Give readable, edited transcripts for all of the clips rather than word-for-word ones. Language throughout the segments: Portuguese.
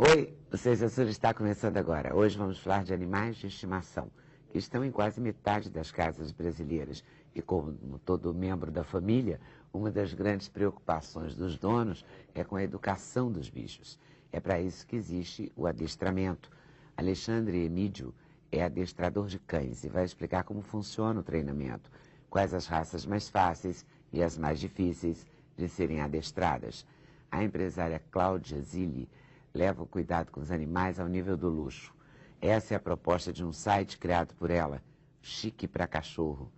Oi, o Seja Sur está começando agora. Hoje vamos falar de animais de estimação, que estão em quase metade das casas brasileiras. E como todo membro da família, uma das grandes preocupações dos donos é com a educação dos bichos. É para isso que existe o adestramento. Alexandre Emídio é adestrador de cães e vai explicar como funciona o treinamento, quais as raças mais fáceis e as mais difíceis de serem adestradas. A empresária Cláudia Zilli leva o cuidado com os animais ao nível do luxo. Essa é a proposta de um site criado por ela, Chique para Cachorro.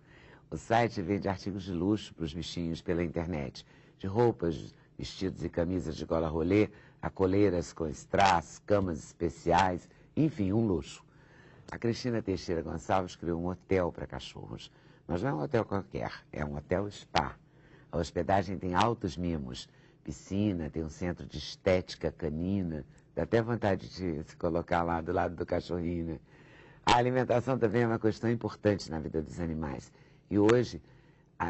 O site vende artigos de luxo para os bichinhos pela internet, de roupas, vestidos e camisas de gola rolê, a coleiras com strass, camas especiais, enfim, um luxo. A Cristina Teixeira Gonçalves criou um hotel para cachorros, mas não é um hotel qualquer, é um hotel spa. A hospedagem tem altos mimos, piscina, tem um centro de estética canina, dá até vontade de se colocar lá do lado do cachorrinho, né? A alimentação também é uma questão importante na vida dos animais. E hoje,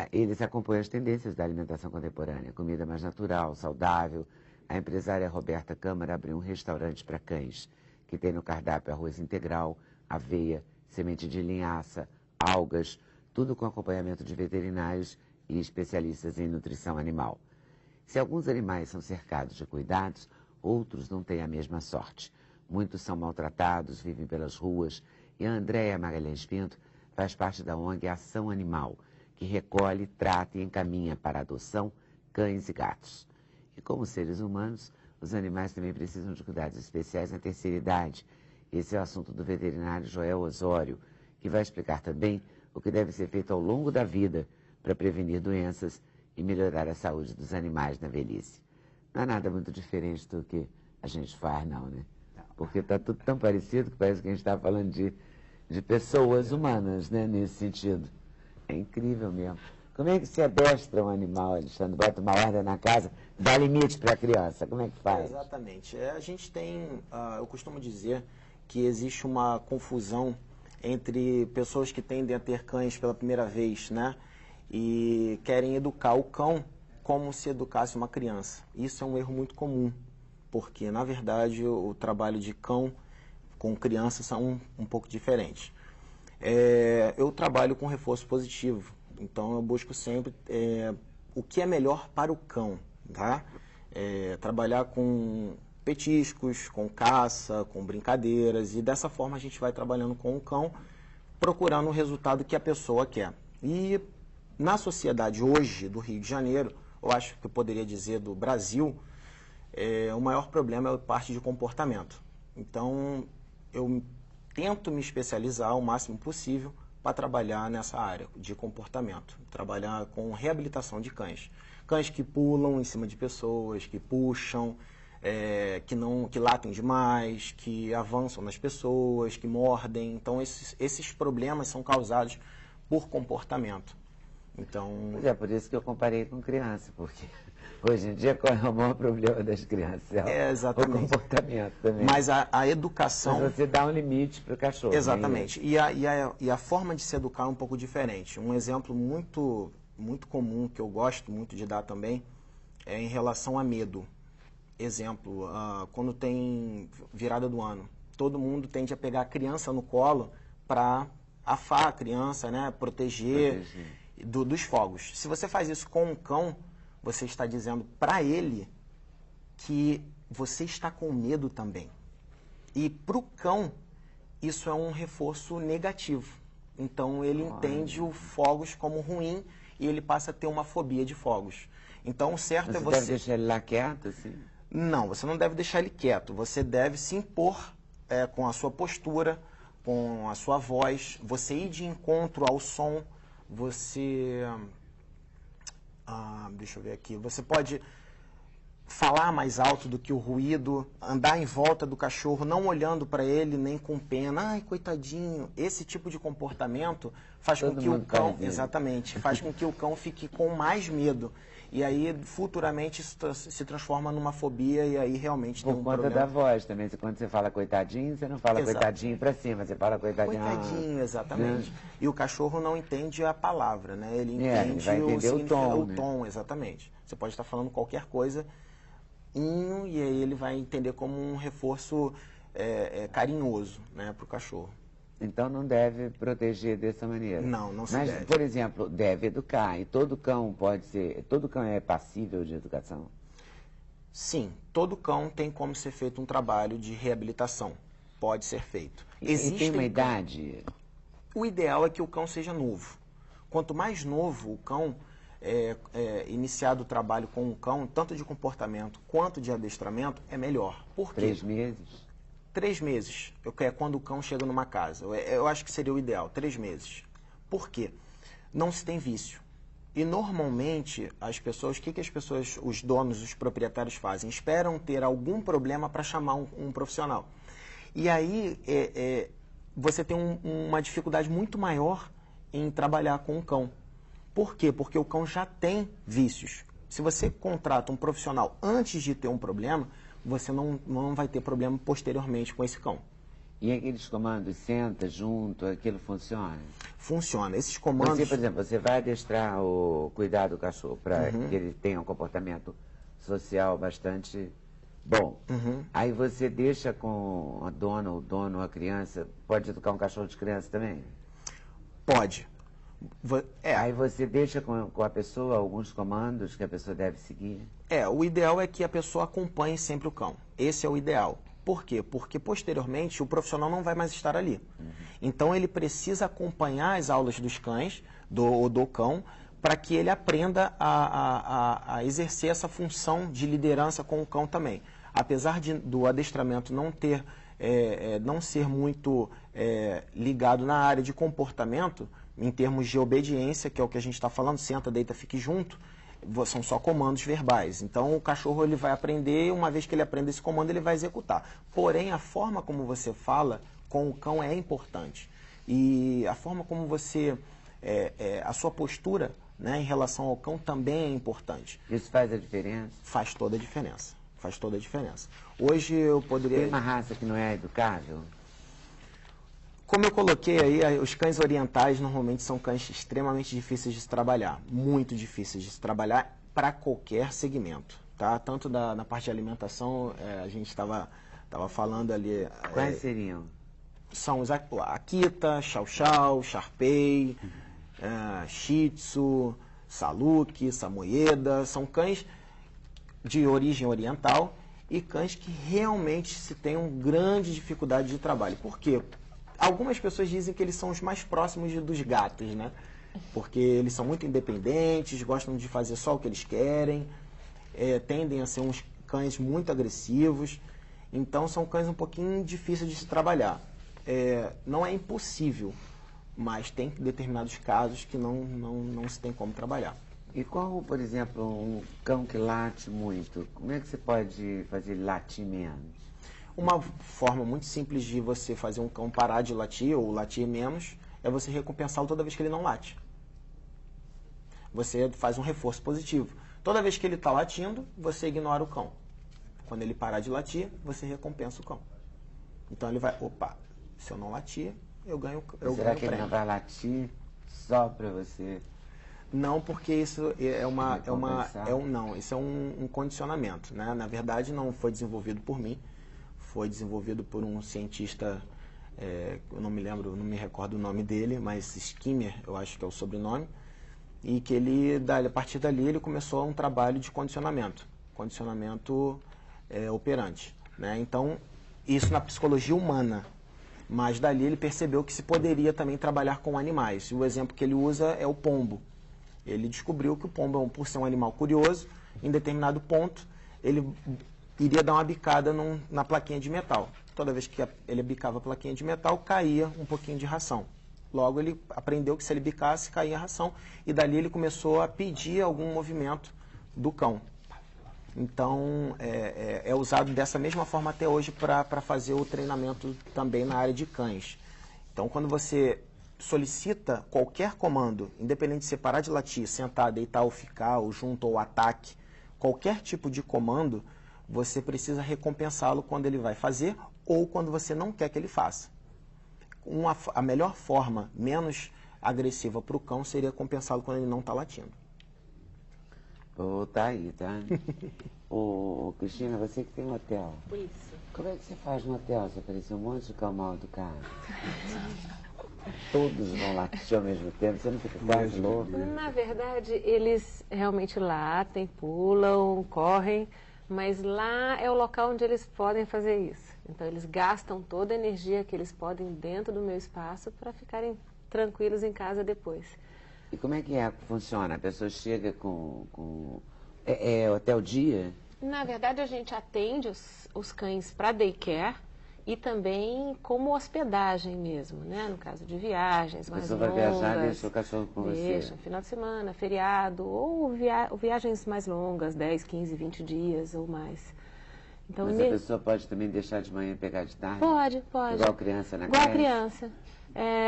eles acompanham as tendências da alimentação contemporânea, comida mais natural, saudável. A empresária Roberta Câmara abriu um restaurante para cães, que tem no cardápio arroz integral, aveia, semente de linhaça, algas, tudo com acompanhamento de veterinários e especialistas em nutrição animal. Se alguns animais são cercados de cuidados, outros não têm a mesma sorte. Muitos são maltratados, vivem pelas ruas, e a Andréia Magalhães Pinto faz parte da ONG Ação Animal, que recolhe, trata e encaminha para adoção cães e gatos. E como seres humanos, os animais também precisam de cuidados especiais na terceira idade. Esse é o assunto do veterinário Joel Osório, que vai explicar também o que deve ser feito ao longo da vida para prevenir doenças e melhorar a saúde dos animais na velhice. Não é nada muito diferente do que a gente faz, não, né? Porque está tudo tão parecido que parece que a gente está falando de pessoas humanas, né, nesse sentido. É incrível mesmo. Como é que se adestra um animal, Alexandre? Bota uma ordem na casa, dá limite para a criança. Como é que faz? Exatamente. A gente tem, eu costumo dizer que existe uma confusão entre pessoas que tendem a ter cães pela primeira vez, né? E querem educar o cão como se educasse uma criança. Isso é um erro muito comum, porque, na verdade, o trabalho de cão com crianças são um pouco diferentes. Eu trabalho com reforço positivo, então eu busco sempre o que é melhor para o cão, tá? Trabalhar com petiscos, com caça, com brincadeiras, e dessa forma a gente vai trabalhando com o cão, procurando o resultado que a pessoa quer. E na sociedade hoje do Rio de Janeiro, eu acho que eu poderia dizer do Brasil, o maior problema é a parte de comportamento. Então, eu tento me especializar o máximo possível para trabalhar nessa área de comportamento. Trabalhar com reabilitação de cães. Cães que pulam em cima de pessoas, que puxam, que latem demais, que avançam nas pessoas, que mordem. Então, esses problemas são causados por comportamento. Então... Pois é, por isso que eu comparei com criança, porque hoje em dia qual é o maior problema das crianças? Exatamente. O comportamento também. Mas a educação... Mas você dá um limite para o cachorro. Exatamente. E a forma de se educar é um pouco diferente. Um exemplo muito comum, que eu gosto muito de dar também, é em relação a medo. Exemplo, quando tem virada do ano, todo mundo tende a pegar a criança no colo para afar a criança, né, proteger. Dos fogos. Se você faz isso com um cão, você está dizendo para ele que você está com medo também. E para o cão, isso é um reforço negativo. Então, ele entende o fogos como ruim e ele passa a ter uma fobia de fogos. Então, o certo é você... Você deve deixar ele lá quieto, assim? Não, você não deve deixar ele quieto. Você deve se impor com a sua postura, com a sua voz, você ir de encontro ao som. Você, deixa eu ver aqui, você pode falar mais alto do que o ruído, andar em volta do cachorro, não olhando para ele, nem com pena, ai, coitadinho. Esse tipo de comportamento faz com que o cão, exatamente, faz com que o cão fique com mais medo. E aí, futuramente, isso se transforma numa fobia e aí realmente tem um problema. Por conta da voz também. Quando você fala coitadinho, você não fala coitadinho pra cima, você fala coitadinho. Coitadinho, exatamente. E o cachorro não entende a palavra, né? Ele entende ele vai entender o tom, exatamente. Você pode estar falando qualquer coisa, e aí ele vai entender como um reforço carinhoso, né, para o cachorro. Então não deve proteger dessa maneira. Não, não se Mas, deve. por exemplo, deve educar. E todo cão pode ser. Todo cão é passível de educação? Sim, todo cão tem como ser feito um trabalho de reabilitação. Pode ser feito. E tem uma idade? O ideal é que o cão seja novo. Quanto mais novo o cão, iniciado o trabalho com um cão, tanto de comportamento quanto de adestramento, é melhor. Por quê? 3 meses? 3 meses, é quando o cão chega numa casa. Eu acho que seria o ideal, 3 meses. Por quê? Não se tem vício. E normalmente, as pessoas, o que as pessoas, os donos, os proprietários fazem? Esperam ter algum problema para chamar um profissional. E aí, você tem uma dificuldade muito maior em trabalhar com o cão. Por quê? Porque o cão já tem vícios. Se você contrata um profissional antes de ter um problema, você não vai ter problema posteriormente com esse cão. E aqueles comandos, senta junto, aquilo funciona? Funciona. Esses comandos... Você, por exemplo, você vai adestrar o cuidar do cachorro para que ele tenha um comportamento social bastante bom. Aí você deixa com a dona, o dono, a criança, pode educar um cachorro de criança também? Pode. Aí você deixa com a pessoa alguns comandos que a pessoa deve seguir? O ideal é que a pessoa acompanhe sempre o cão. Esse é o ideal. Por quê? Porque posteriormente o profissional não vai mais estar ali. Então ele precisa acompanhar as aulas dos cães, do cão, para que ele aprenda a exercer essa função de liderança com o cão também. Apesar do adestramento não ser muito ligado na área de comportamento, em termos de obediência, que é o que a gente está falando, senta, deita, fique junto, são só comandos verbais. Então o cachorro ele vai aprender, uma vez que ele aprende esse comando, ele vai executar. Porém, a forma como você fala com o cão é importante. E a forma como você, a sua postura, né, em relação ao cão também é importante. Isso faz a diferença? Faz toda a diferença. Faz toda a diferença. Hoje eu poderia... Tem uma raça que não é educável? Como eu coloquei aí, os cães orientais normalmente são cães extremamente difíceis de se trabalhar, muito difíceis de se trabalhar para qualquer segmento, tá? Tanto na parte de alimentação, a gente estava falando ali... Quais seriam? São os Akita, Chow Chow, Shar-Pei, Shih Tzu, Saluki, Samoyeda, são cães de origem oriental e cães que realmente se tem uma grande dificuldade de trabalho. Por quê? Algumas pessoas dizem que eles são os mais próximos dos gatos, né? Porque eles são muito independentes, gostam de fazer só o que eles querem, tendem a ser uns cães muito agressivos. Então, são cães um pouquinho difíceis de se trabalhar. Não é impossível, mas tem determinados casos que não se tem como trabalhar. E qual, por exemplo, um cão que late muito, como é que você pode fazer ele latir menos? Uma forma muito simples de você fazer um cão parar de latir ou latir menos é você recompensá-lo toda vez que ele não late. Você faz um reforço positivo. Toda vez que ele está latindo, você ignora o cão. Quando ele parar de latir, você recompensa o cão. Então ele vai, opa, se eu não latir, eu ganho prêmio. Será que ele não vai latir só para você? Não, porque isso isso é um condicionamento, né? Na verdade, não foi desenvolvido por mim. Foi desenvolvido por um cientista, eu não me recordo o nome dele, mas Skinner, eu acho que é o sobrenome, e que a partir dali, ele começou um trabalho de condicionamento operante, né? Então, isso na psicologia humana, mas dali ele percebeu que se poderia também trabalhar com animais. E o exemplo que ele usa é o pombo. Ele descobriu que o pombo, por ser um animal curioso, em determinado ponto, ele iria dar uma bicada na plaquinha de metal. Toda vez que ele bicava a plaquinha de metal, caía um pouquinho de ração. Logo, ele aprendeu que se ele bicasse, caía a ração. E dali ele começou a pedir algum movimento do cão. Então, é usado dessa mesma forma até hoje para fazer o treinamento também na área de cães. Então, quando você solicita qualquer comando, independente de você parar de latir, sentar, deitar ou ficar, ou junto ou ataque, qualquer tipo de comando, você precisa recompensá-lo quando ele vai fazer ou quando você não quer que ele faça. A melhor forma, menos agressiva para o cão, seria compensá-lo quando ele não está latindo. Vou tá aí, tá? Ô, Cristina, você que tem um hotel. Isso. Como é que você faz no hotel? Você apareceu um monte de cão mal educado. Todos vão latir ao mesmo tempo, você não fica quase louco? Na verdade, eles realmente latem, pulam, correm, mas lá é o local onde eles podem fazer isso. Então, eles gastam toda a energia que eles podem dentro do meu espaço para ficarem tranquilos em casa depois. E como é que funciona? A pessoa chega com é hotel dia? Na verdade, a gente atende os cães para daycare e também como hospedagem mesmo, né? No caso de viagens mais longas. Você vai viajar e deixa o cachorro com você? Deixa, final de semana, feriado, ou viagens mais longas, 10, 15, 20 dias ou mais. Então, Mas a pessoa pode também deixar de manhã e pegar de tarde? Pode, pode. Igual criança na Igual creche? criança.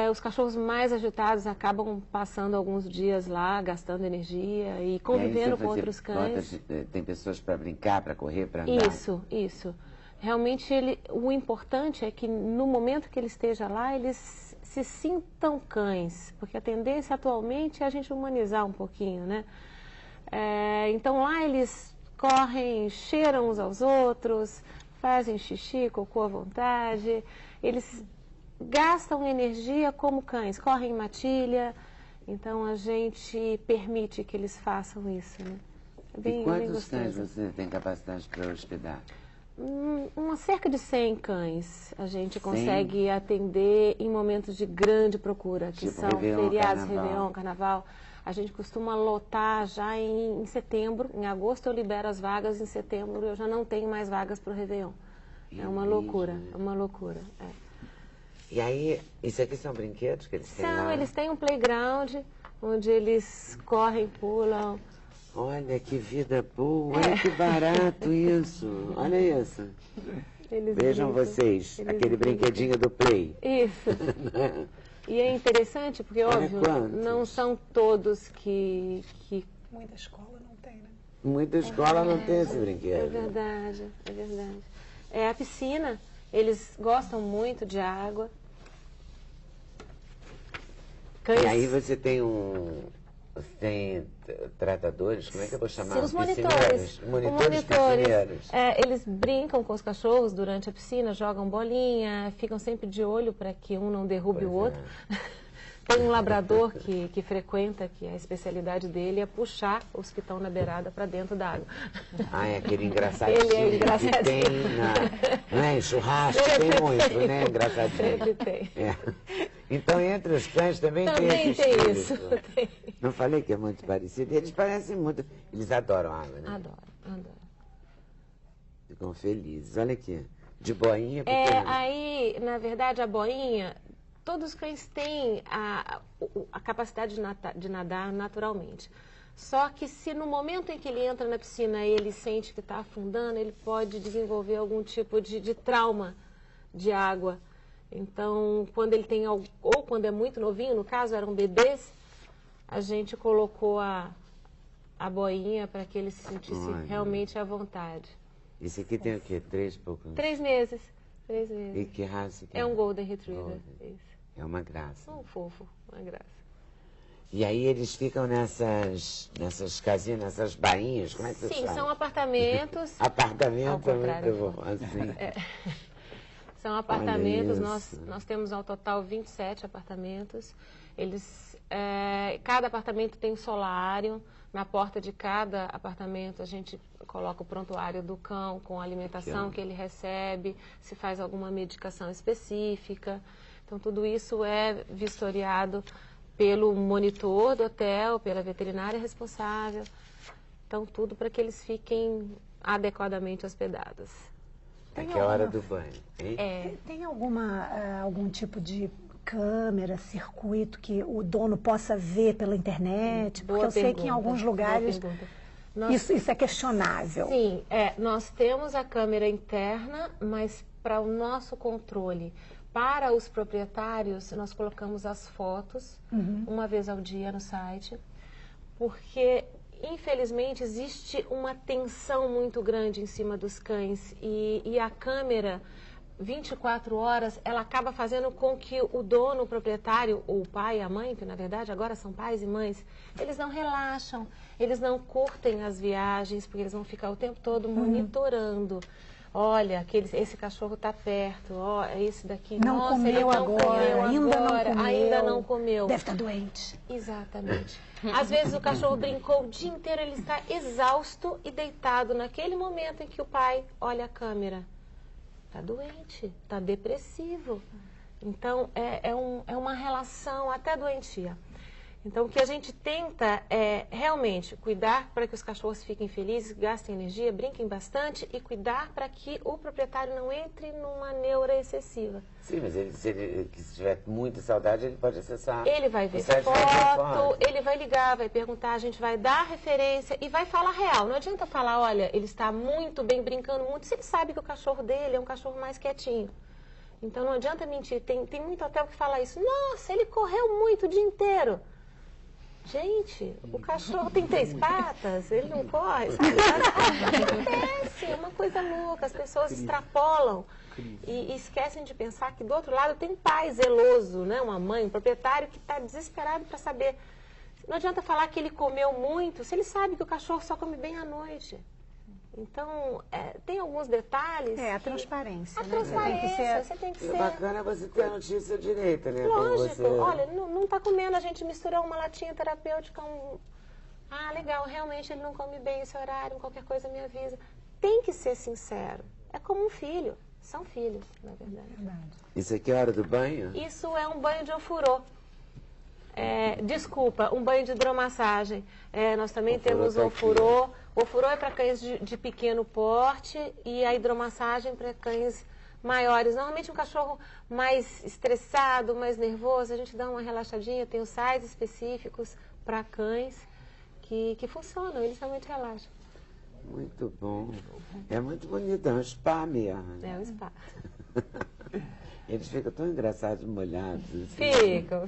Os cachorros mais agitados acabam passando alguns dias lá, gastando energia e convivendo com outros cães. Tem pessoas para brincar, para correr, para andar? Isso. Realmente, o importante é que no momento que ele esteja lá, eles se sintam cães, porque a tendência atualmente é a gente humanizar um pouquinho, né? Então lá eles correm, cheiram uns aos outros, fazem xixi, cocô à vontade, eles gastam energia como cães, correm em matilha, então a gente permite que eles façam isso, né? E quantos cães você tem capacidade para hospedar? Cerca de 100 cães a gente consegue atender em momentos de grande procura, que tipo são Réveillon, feriados, Carnaval. Réveillon, Carnaval. A gente costuma lotar já em setembro. Em agosto eu libero as vagas, em setembro eu já não tenho mais vagas para o Réveillon. É uma loucura, é uma loucura. E aí, isso aqui são brinquedos que eles têm lá? Eles têm um playground onde eles correm, pulam. Olha que vida boa, olha que barato isso, olha isso. Vejam vocês, aquele brinquedinho do Play. Isso. E é interessante porque, óbvio, não são todos que... Muita escola não tem, né? Muita escola não tem esse brinquedo. É verdade, é verdade. A piscina, eles gostam muito de água. E aí você tem tratadores, como é que eu vou chamar? Sim, os monitores. Monitores piscineiros. Eles brincam com os cachorros durante a piscina, jogam bolinha, ficam sempre de olho para que um não derrube o outro. Tem um labrador que frequenta, que a especialidade dele é puxar os que estão na beirada para dentro da água. É aquele engraçadinho. Ele é engraçadinho. Que tem não é? Churrasco, tem muito, né? Engraçadinho. Sempre tem. Então, entre os cães também tem esse espírito. isso. Tem. Não falei que é muito parecido? Eles parecem muito... Eles adoram água, né? Adoro. Ficam felizes. Olha aqui, de boinha. Aí, na verdade, a boinha... Todos os cães têm a capacidade de nadar naturalmente. Só que se no momento em que ele entra na piscina ele sente que está afundando, ele pode desenvolver algum tipo de trauma de água. Então, quando ele tem, ou quando é muito novinho, no caso eram bebês, a gente colocou a boinha para que ele se sentisse realmente à vontade. Esse aqui tem o quê? 3 e pouco? 3 meses. E que raça que é? É um Golden Retriever. Isso. É uma graça. Um fofo, uma graça. E aí eles ficam nessas casinhas, nessas bainhas, como é que você chama? Sim, são apartamentos. Apartamento é muito bom, assim. São apartamentos, nós temos ao total 27 apartamentos. Cada apartamento tem um solário. Na porta de cada apartamento a gente coloca o prontuário do cão com a alimentação que ele recebe, se faz alguma medicação específica. Então, tudo isso é vistoriado pelo monitor do hotel, pela veterinária responsável. Então, tudo para que eles fiquem adequadamente hospedados. Aqui é a hora do banho, hein? Tem algum tipo de câmera, circuito que o dono possa ver pela internet? Porque eu sei que em alguns lugares isso é questionável. Sim, nós temos a câmera interna, mas para o nosso controle. Para os proprietários, nós colocamos as fotos uma vez ao dia no site, porque, infelizmente, existe uma tensão muito grande em cima dos cães e a câmera 24 horas, ela acaba fazendo com que o dono, o proprietário, ou o pai e a mãe, que na verdade agora são pais e mães, eles não relaxam, eles não curtem as viagens, porque eles vão ficar o tempo todo monitorando. Olha, esse cachorro está perto, ó, esse daqui, não nossa, comeu ele não agora, comeu ainda agora, não comeu. ainda não comeu. Deve estar doente. Exatamente. Às vezes o cachorro brincou o dia inteiro, ele está exausto e deitado naquele momento em que o pai olha a câmera. Está doente, está depressivo. Então, é uma relação até doentia. Então, o que a gente tenta é realmente cuidar para que os cachorros fiquem felizes, gastem energia, brinquem bastante e cuidar para que o proprietário não entre numa neura excessiva. Sim, mas se ele tiver muita saudade, ele pode acessar. Ele vai ver foto, ele vai ligar, vai perguntar, a gente vai dar referência e vai falar real. Não adianta falar, olha, ele está muito bem, brincando muito, se ele sabe que o cachorro dele é um cachorro mais quietinho. Então, não adianta mentir. Tem muito hotel que fala isso. Nossa, ele correu muito o dia inteiro. Gente, o cachorro tem 3 patas, ele não corre, sabe? Acontece, é uma coisa louca, as pessoas extrapolam e esquecem de pensar que do outro lado tem um pai zeloso, né? Uma mãe, um proprietário que está desesperado para saber. Não adianta falar que ele comeu muito, se ele sabe que o cachorro só come bem à noite. Então, tem alguns detalhes. A transparência. A transparência, você tem que ser. É bacana você ter a notícia direita, né? Lógico, olha, não está comendo, a gente misturou uma latinha terapêutica, Ah, legal, realmente ele não come bem esse horário, qualquer coisa me avisa. Tem que ser sincero. É como um filho. São filhos, na verdade. Isso aqui é a hora do banho? Isso é um banho de ofurô. Desculpa, um banho de hidromassagem. Nós também temos o ofurô. O ofurô é para cães de pequeno porte e a hidromassagem para cães maiores. Normalmente um cachorro mais estressado, mais nervoso, a gente dá uma relaxadinha, tem os sais específicos para cães que funcionam, eles realmente relaxam. Muito bom. É muito bonito, é um spa mesmo. É um spa. Eles ficam tão engraçados, molhados. Assim. Ficam.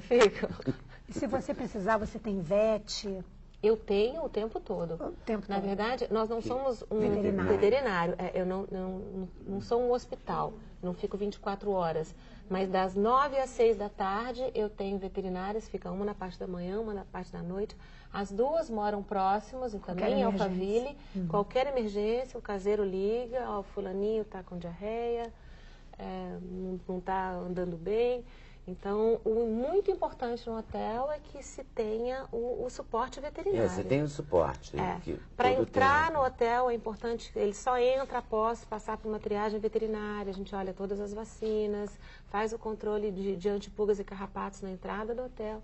E se você precisar, você tem vet? Eu tenho o tempo todo. Na verdade, nós não somos um veterinário. Eu não sou um hospital, não fico 24 horas. Mas das 9 às 6 da tarde eu tenho veterinárias, fica uma na parte da manhã, uma na parte da noite. As duas moram próximas, então nem em Alphaville. Qualquer emergência, o caseiro liga, ó, o fulaninho está com diarreia, não está andando bem. Então, o muito importante no hotel é que se tenha o suporte veterinário. Você tem o suporte. Para entrar no hotel é importante, ele só entra após passar por uma triagem veterinária, a gente olha todas as vacinas, faz o controle de antipulgas e carrapatos na entrada do hotel.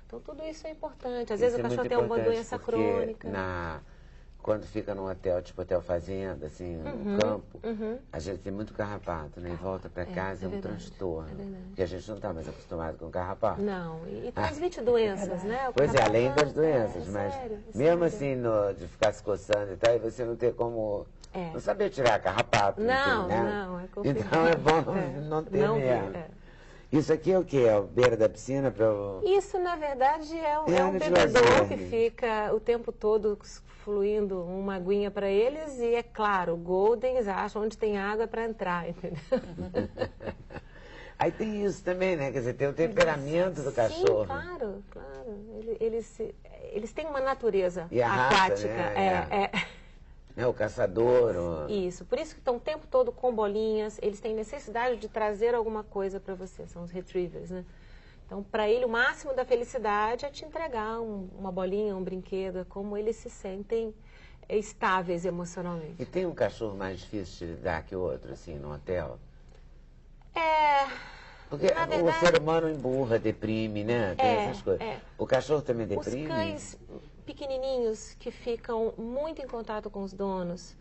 Então, tudo isso é importante. Às vezes o cachorro tem uma doença crônica. Quando fica num hotel, tipo hotel fazenda, assim, no campo, a gente tem muito carrapato, né? E volta para casa é um transtorno. Porque a gente não está mais acostumado com carrapato. Não, e transmite doenças, né? Pois é, além das doenças, mas mesmo assim, de ficar se coçando e tal, e você não ter como... Não saber tirar carrapato. Não, né? não, é complicado. Então é bom não ter mesmo. Isso aqui é o quê? É a beira da piscina? Isso, na verdade, é um bebedouro que fica o tempo todo fluindo uma aguinha para eles e, é claro, Goldens acham onde tem água para entrar, entendeu? Aí tem isso também, né? Quer dizer, tem o temperamento do cachorro. Sim, claro. Eles têm uma natureza e a aquática. Raça, né? É o caçador. Isso, por isso que estão o tempo todo com bolinhas, eles têm necessidade de trazer alguma coisa para você, são os retrievers, né? Então, para ele, o máximo da felicidade é te entregar uma bolinha, um brinquedo, é como eles se sentem estáveis emocionalmente. E tem um cachorro mais difícil de lidar que o outro, assim, no hotel? Porque o ser humano emburra, deprime, né? Tem essas coisas. O cachorro também deprime? Os cães pequenininhos que ficam muito em contato com os donos,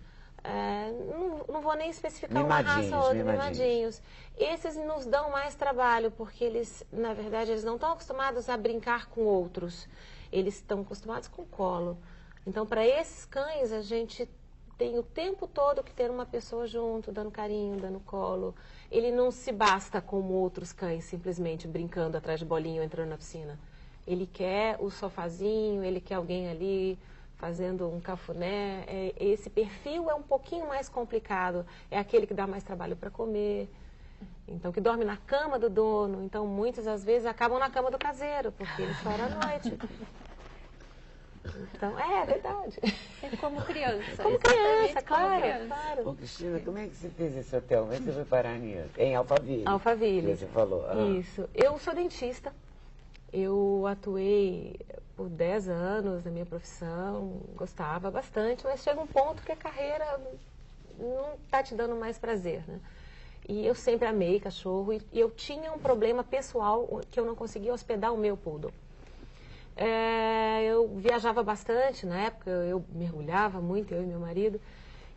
não vou nem especificar uma raça ou outra, mimadinhos. Esses nos dão mais trabalho, porque eles, na verdade, eles não estão acostumados a brincar com outros. Eles estão acostumados com colo. Então, para esses cães, a gente tem o tempo todo que ter uma pessoa junto, dando carinho, dando colo. Ele não se basta como outros cães, simplesmente brincando atrás de bolinha ou entrando na piscina. Ele quer o sofazinho, ele quer alguém ali fazendo um cafuné. Esse perfil é um pouquinho mais complicado. É aquele que dá mais trabalho para comer. Então, que dorme na cama do dono. Então, muitas das vezes acabam na cama do caseiro, porque ele chora à noite. Então, é verdade. É como criança. Como criança, claro, claro. Ô, Cristina, como é que você fez esse hotel? Como é que você foi parar nisso? Em Alphaville. Alphaville. Que você falou. Isso. Eu sou dentista. Eu atuei por 10 anos na minha profissão, gostava bastante, mas chega um ponto que a carreira não está te dando mais prazer, né? E eu sempre amei cachorro e eu tinha um problema pessoal que eu não conseguia hospedar o meu poodle. Eu viajava bastante na época, eu mergulhava muito, eu e meu marido,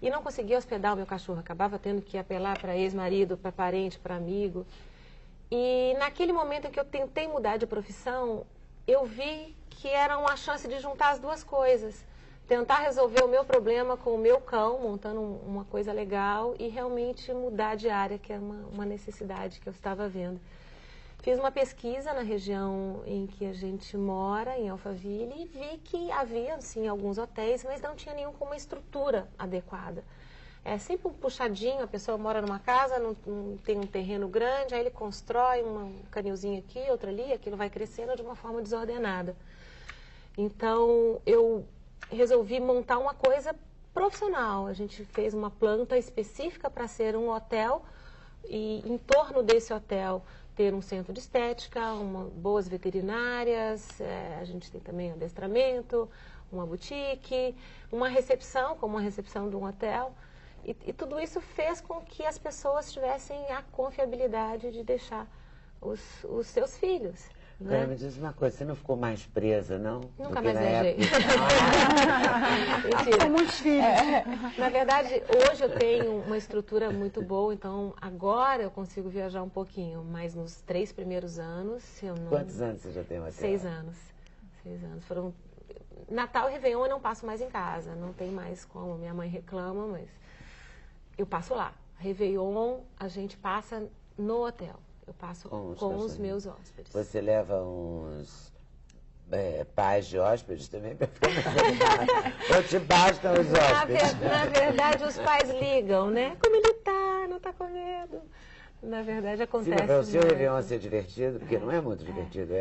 e não conseguia hospedar o meu cachorro. Acabava tendo que apelar para ex-marido, para parente, para amigo. E naquele momento em que eu tentei mudar de profissão, eu vi que era uma chance de juntar as duas coisas. Tentar resolver o meu problema com o meu cão, montando uma coisa legal, e realmente mudar de área, que é uma necessidade que eu estava vendo. Fiz uma pesquisa na região em que a gente mora, em Alphaville, e vi que havia, sim, alguns hotéis, mas não tinha nenhum com uma estrutura adequada. É sempre um puxadinho, a pessoa mora numa casa, não tem um terreno grande, aí ele constrói um canilzinho aqui, outro ali, aquilo vai crescendo de uma forma desordenada. Então, eu resolvi montar uma coisa profissional. A gente fez uma planta específica para ser um hotel e em torno desse hotel ter um centro de estética, boas veterinárias, a gente tem também adestramento, uma boutique, uma recepção, como uma recepção de um hotel. E tudo isso fez com que as pessoas tivessem a confiabilidade de deixar os seus filhos. Né? Agora, me diz uma coisa, você não ficou mais presa, não? Nunca mais viajei. Com muitos filhos. Na verdade, hoje eu tenho uma estrutura muito boa, então agora eu consigo viajar um pouquinho, mas nos 3 primeiros anos, se eu não... Quantos anos você já tem uma 6 anos. 6 anos. Foram... Natal e Réveillon eu não passo mais em casa, não tem mais como, minha mãe reclama, mas eu passo lá. Réveillon a gente passa no hotel. Eu passo com os meus hóspedes. Você leva uns pais de hóspedes também para ficar ou te bastam os hóspedes? Na verdade, os pais ligam, né? Como ele tá, não tá com medo. Na verdade, acontece. Sim, para o seu Réveillon ser divertido, porque não é muito divertido,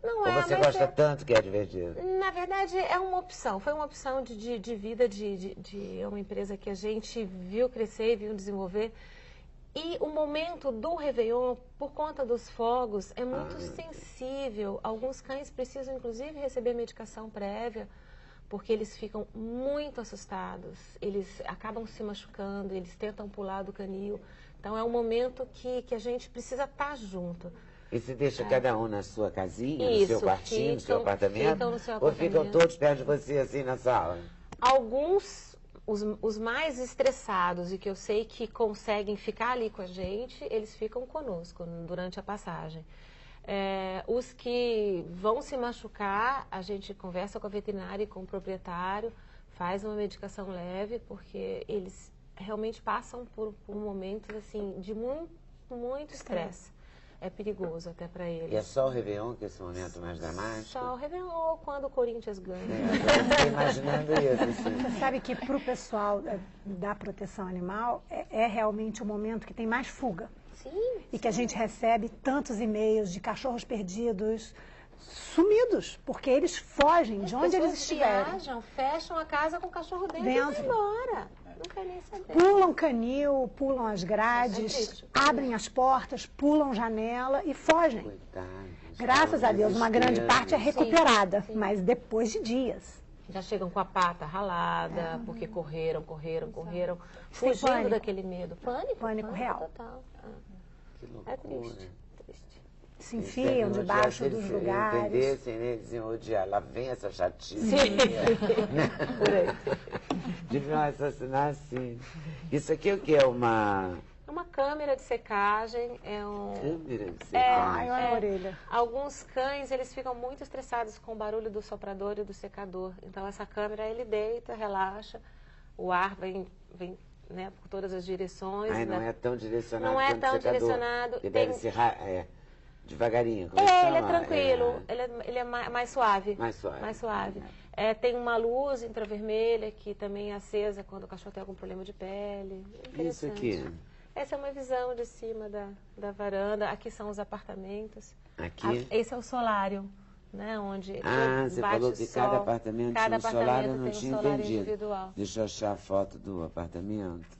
Não ou você gosta tanto que é divertido? Na verdade, é uma opção. Foi uma opção de vida de uma empresa que a gente viu crescer e viu desenvolver. E o momento do Réveillon, por conta dos fogos, é muito sensível. Alguns cães precisam, inclusive, receber medicação prévia, porque eles ficam muito assustados. Eles acabam se machucando, eles tentam pular do canil. Então, é um momento que a gente precisa estar junto. E você deixa cada um na sua casinha, no Isso, seu quartinho, no seu apartamento? Ficam no seu ou apartamento. ficam todos perto de você, assim, na sala? Alguns... Os mais estressados e que eu sei que conseguem ficar ali com a gente, eles ficam conosco durante a passagem. Os que vão se machucar, a gente conversa com a veterinária e com o proprietário, faz uma medicação leve, porque eles realmente passam por momentos assim, de muito estresse. É perigoso até para eles. E é só o Réveillon que é esse momento mais dramático? Só o Réveillon ou quando o Corinthians ganha. Eu fiquei imaginando isso. Assim. Sabe que para o pessoal da proteção animal é realmente o momento que tem mais fuga. Sim. E que a gente recebe tantos e-mails de cachorros perdidos, sumidos, porque eles fogem de onde eles estiverem. Viajam, fecham a casa com o cachorro dentro e vão embora. Não quer nem saber. Pulam canil, pulam as grades, abrem as portas, pulam janela e fogem. Coitados. Graças a Deus, uma grande parte é recuperada, mas depois de dias. Já chegam com a pata ralada, porque correram, fugindo daquele medo. Pânico real. Total. Que loucura. É triste. Se enfiam debaixo dos lugares. Entendessem, né? Diziam, odiar, lá vem essa chatice. Sim. Por aí. Deviam assassinar assim. Isso aqui é o que? É uma câmera de secagem. câmera de secagem? Ai, olha a orelha. Alguns cães, eles ficam muito estressados com o barulho do soprador e do secador. Então, essa câmera, ele deita, relaxa, o ar vem né, por todas as direções. Ai, não é tão direcionado Não é quanto o tão secador. direcionado. Ele deve ser devagarinho. Como ele é chama? tranquilo, ele é mais suave. Mais suave. Mais suave. Tem uma luz infravermelha que também é acesa quando o cachorro tem algum problema de pele. Isso aqui. Essa é uma visão de cima da varanda. Aqui são os apartamentos. Aqui? Esse é o solário, né? Onde você falou que cada apartamento tinha um solário, eu não tinha entendido. Individual. Deixa eu achar a foto do apartamento.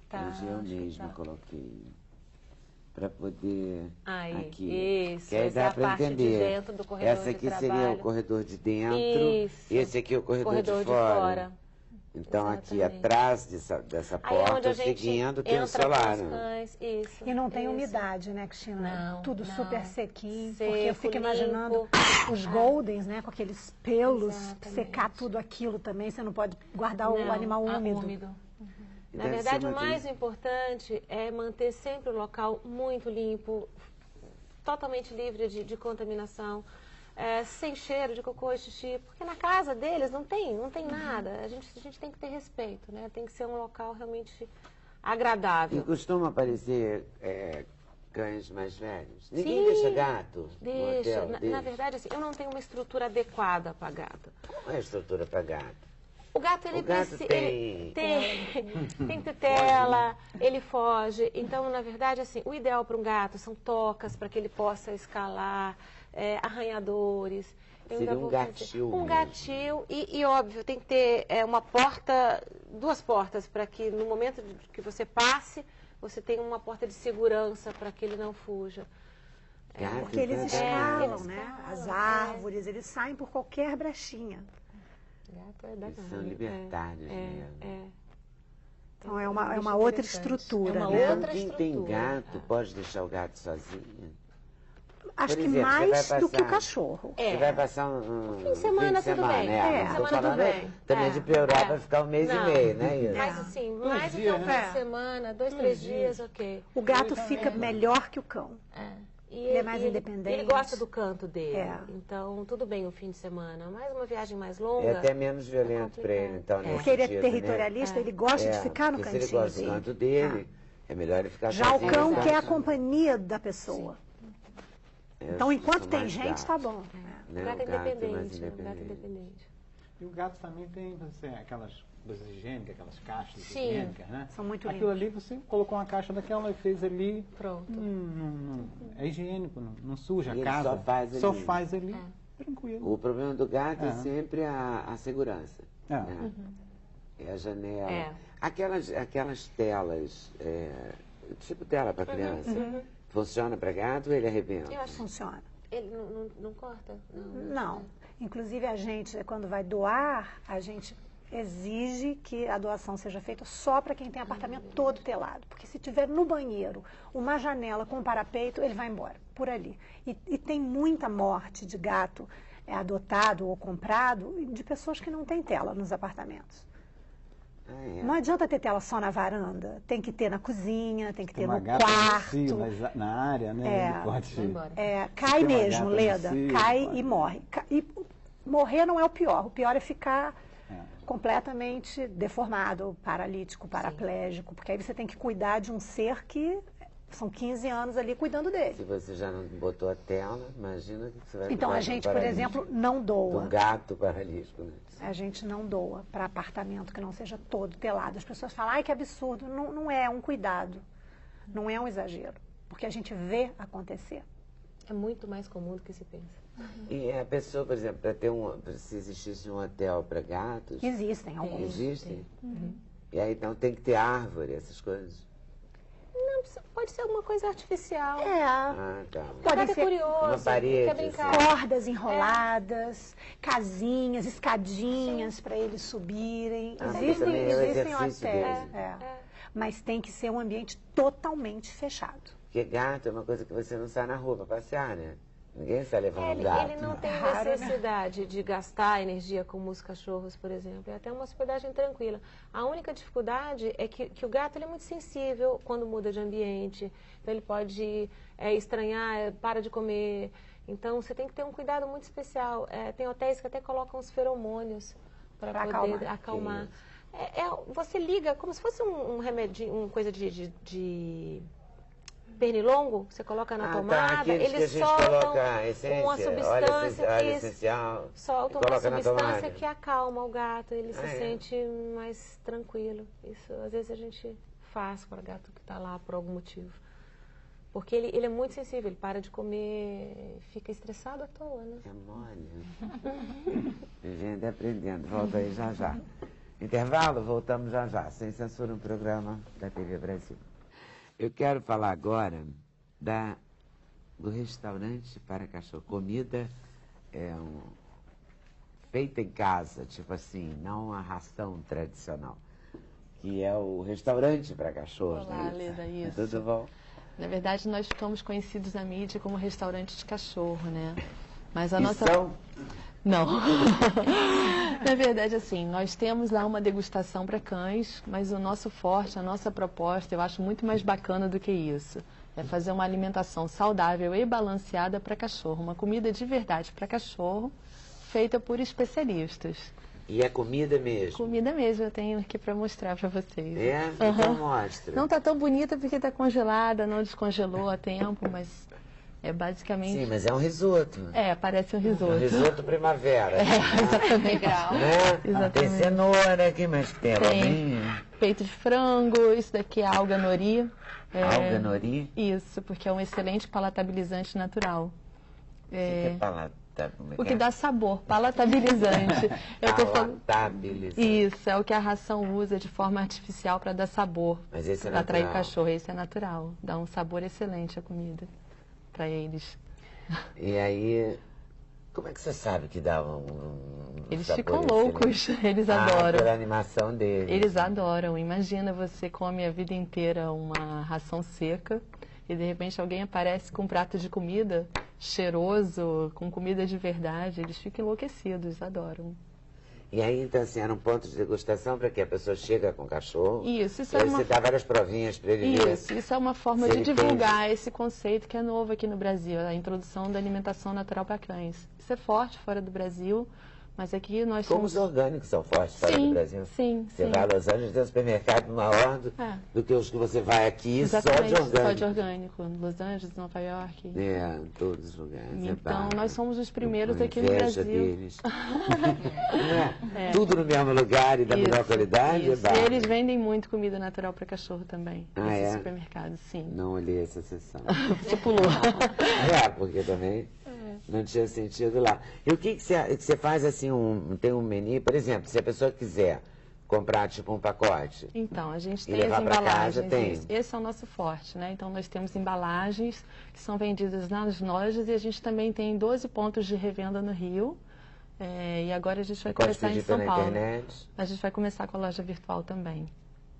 Tá, hoje eu mesma coloquei. Para poder... aqui. Isso, que aí dá para entender. De dentro do corredor essa aqui de seria o corredor de dentro. Isso. Esse aqui é o corredor de fora. Então, aqui atrás dessa porta, seguindo, tem o solar. Isso. E não tem umidade, né, Cristina? Não. Tudo super sequinho. Seco, porque eu fico imaginando os goldens, né, com aqueles pelos, secar tudo aquilo também. Você não pode guardar o animal úmido. Na verdade, o mais importante é manter sempre o local muito limpo, totalmente livre de contaminação. Sem cheiro de cocô e xixi, porque na casa deles não tem nada. A gente tem que ter respeito, né? Tem que ser um local realmente agradável. E costuma aparecer cães mais velhos? Ninguém deixa gato no hotel? Na verdade, assim, eu não tenho uma estrutura adequada para gato. Qual é a estrutura para gato? O gato, ele precisa... tem tetela, ele foge. Então, na verdade, assim, o ideal para um gato são tocas para que ele possa escalar, arranhadores. Seria um gatil. Um gatil e, óbvio, tem que ter uma porta, 2 portas, para que no momento que você passe, você tenha uma porta de segurança para que ele não fuja. Porque eles escalam, né? As árvores, eles saem por qualquer brechinha. Eles são libertários mesmo. Então é uma outra estrutura. Quem tem gato pode deixar o gato sozinho? Acho que mais do que o cachorro. Você vai passar um fim de semana, tudo bem. Tudo bem. Também de Europa vai ficar 1 mês e meio, né? Mas assim, mais do que um fim de semana, 2, 3 dias, ok. O gato fica melhor que o cão. Ele é mais independente. Ele gosta do canto dele. Então, tudo bem o fim de semana. Mas uma viagem mais longa... É até menos violento para ele, então, porque ele é territorialista, ele gosta de ficar no cantinho dele. Se ele gosta do canto dele, é melhor ele ficar já sozinho. Já o cão quer a companhia da pessoa. Então, enquanto tem gente, está bom. O gato é independente. E o gato também tem aquelas coisas higiênicas, aquelas caixas higiênicas, né? São muito Aquilo ali, você colocou uma caixa daquela e fez ali. Pronto. É higiênico, não suja e a casa. Só faz ali. Tranquilo. O problema do gato é sempre a segurança. É a janela. Aquelas telas, tipo tela para criança. Funciona para gato ou ele arrebenta? Eu acho que funciona. Ele não corta? Não. Inclusive, a gente, quando vai doar, a gente exige que a doação seja feita só para quem tem apartamento todo telado. Porque se tiver no banheiro uma janela com um parapeito, ele vai embora, por ali. E tem muita morte de gato adotado ou comprado de pessoas que não têm tela nos apartamentos. Não adianta ter tela só na varanda, tem que ter na cozinha, tem que ter no quarto. Mas na área, né? Ele pode... Cai mesmo, Leda, cai e morre. E morrer não é o pior é ficar completamente deformado, paralítico, paraplégico, porque aí você tem que cuidar de um ser que são 15 anos ali cuidando dele. Se você já não botou a tela, imagina que você vai Então a gente, por exemplo, não doa. Um gato paralítico, né? A gente não doa para apartamento que não seja todo telado. As pessoas falam, ai que absurdo. Não é um cuidado, não é um exagero, porque a gente vê acontecer. É muito mais comum do que se pensa. E a pessoa, por exemplo, se existisse um hotel para gatos... Existem alguns. Existem? E aí então tem que ter árvore, essas coisas? Não, pode ser alguma coisa artificial. Tá. Pode ser curioso, uma parede, quer brincar. Cordas enroladas, casinhas, escadinhas para eles subirem. Existem hotéis. Mas tem que ser um ambiente totalmente fechado. Porque gato é uma coisa que você não sai na rua para passear, né? Ninguém sai levando gato. Ele não tem necessidade de gastar energia como os cachorros, por exemplo. É até uma hospedagem tranquila. A única dificuldade é que o gato ele é muito sensível quando muda de ambiente. Então, ele pode estranhar, para de comer. Então, você tem que ter um cuidado muito especial. Tem hotéis que até colocam os feromônios para poder acalmar. Você liga como se fosse um remédio, uma coisa de pernilongo, você coloca na tomada, eles soltam uma substância, óleo essencial, soltam uma substância que acalma o gato, ele se sente mais tranquilo. Isso, às vezes a gente fácil para gato que está lá por algum motivo. Porque ele é muito sensível, ele para de comer, fica estressado à toa, né? É mole. Vivendo e aprendendo. Volta aí já já. Intervalo, voltamos já já. Sem Censura, um programa da TV Brasil. Eu quero falar agora do restaurante para cachorro. Comida feita em casa, tipo assim, não a ração tradicional. Que é o restaurante para cachorros. Olá, né? Leda, isso. Tudo bom? Na verdade, nós ficamos conhecidos na mídia como restaurante de cachorro, né? Mas a E nossa... são? Não. Na verdade, assim, nós temos lá uma degustação para cães, mas o nosso forte, a nossa proposta, eu acho muito mais bacana do que isso. É fazer uma alimentação saudável e balanceada para cachorro. Uma comida de verdade para cachorro, feita por especialistas. E é comida mesmo? Comida mesmo, eu tenho aqui para mostrar para vocês. É? Então mostra. Não está tão bonita porque está congelada, não descongelou a tempo, mas é basicamente... Sim, mas é um risoto. É, parece um risoto. Um risoto primavera. Exatamente. Né? Exatamente. Tem cenoura, que mais que tem? Tem peito de frango, isso daqui é alga nori. Alga nori? Isso, porque é um excelente palatabilizante natural. O que é O que dá sabor, palatabilizante. Palatabilizante. Isso, é o que a ração usa de forma artificial para dar sabor. Mas esse é para atrair natural. cachorro, esse é natural. Dá um sabor excelente à comida para eles. E aí, como é que você sabe que dá um Eles sabor ficam excelente? loucos, eles adoram. Pela animação deles. Eles adoram. Imagina, você come a vida inteira uma ração seca e de repente alguém aparece com um prato de comida cheiroso, com comida de verdade. Eles ficam enlouquecidos, adoram. E aí, então, assim, era um ponto de degustação para que a pessoa chega com o cachorro. Isso E aí você dá várias provinhas para ele ver. Isso é uma forma Se de ele tem- divulgar esse conceito que é novo aqui no Brasil, a introdução da alimentação natural para cães. Isso é forte fora do Brasil, mas aqui nós Como somos... os orgânicos são fortes fora do Brasil. Sim, Você vai a Los Angeles, tem um supermercado maior do que os que você vai aqui, Exatamente, só de orgânico. só de orgânico. Los Angeles, Nova York. É, em todos os lugares. Então, nós somos os primeiros Eu aqui no inveja Brasil. deles. Não é? Tudo no mesmo lugar e da melhor qualidade. Isso. É E bárbaro. eles vendem muito comida natural para cachorro também, nesses é? supermercados, sim. Não olhei essa sessão. Você pulou. Porque também não tinha sentido lá. E o que você faz assim, tem um menu, por exemplo, se a pessoa quiser comprar tipo um pacote. Então, a gente E tem levar as pra embalagens. casa, tem. Isso. Esse é o nosso forte, né? Então, nós temos embalagens que são vendidas nas lojas e a gente também tem 12 pontos de revenda no Rio. E agora a gente vai Pode começar em pedir São pela Paulo. internet. A gente vai começar com a loja virtual também.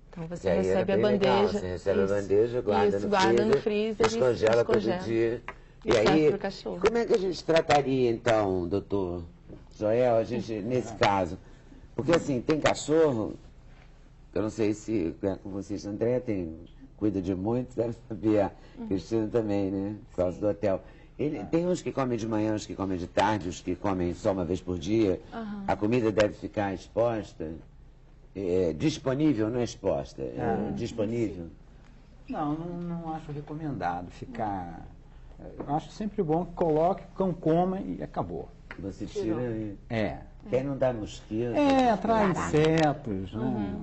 Então, você E aí recebe era a bem legal, bandeja. você recebe a Isso. bandeja, guarda Isso, no guarda freezer, no freezer, descongela todo descongela. dia. E E serve aí, pro cachorro. como é que a gente trataria então, doutor Joel, nesse caso? Porque assim, tem cachorro, eu não sei se com vocês, André cuida de muitos, deve saber, a Cristina também, né? Por causa do hotel. Tem uns que comem de manhã, uns que comem de tarde, os que comem só uma vez por dia. A comida deve ficar exposta, disponível, não é exposta, disponível. Não acho recomendado ficar. Eu acho sempre bom que coloque, o cão coma e acabou. Você tira e... É. Quem não dá mosquito. Atrai insetos, né?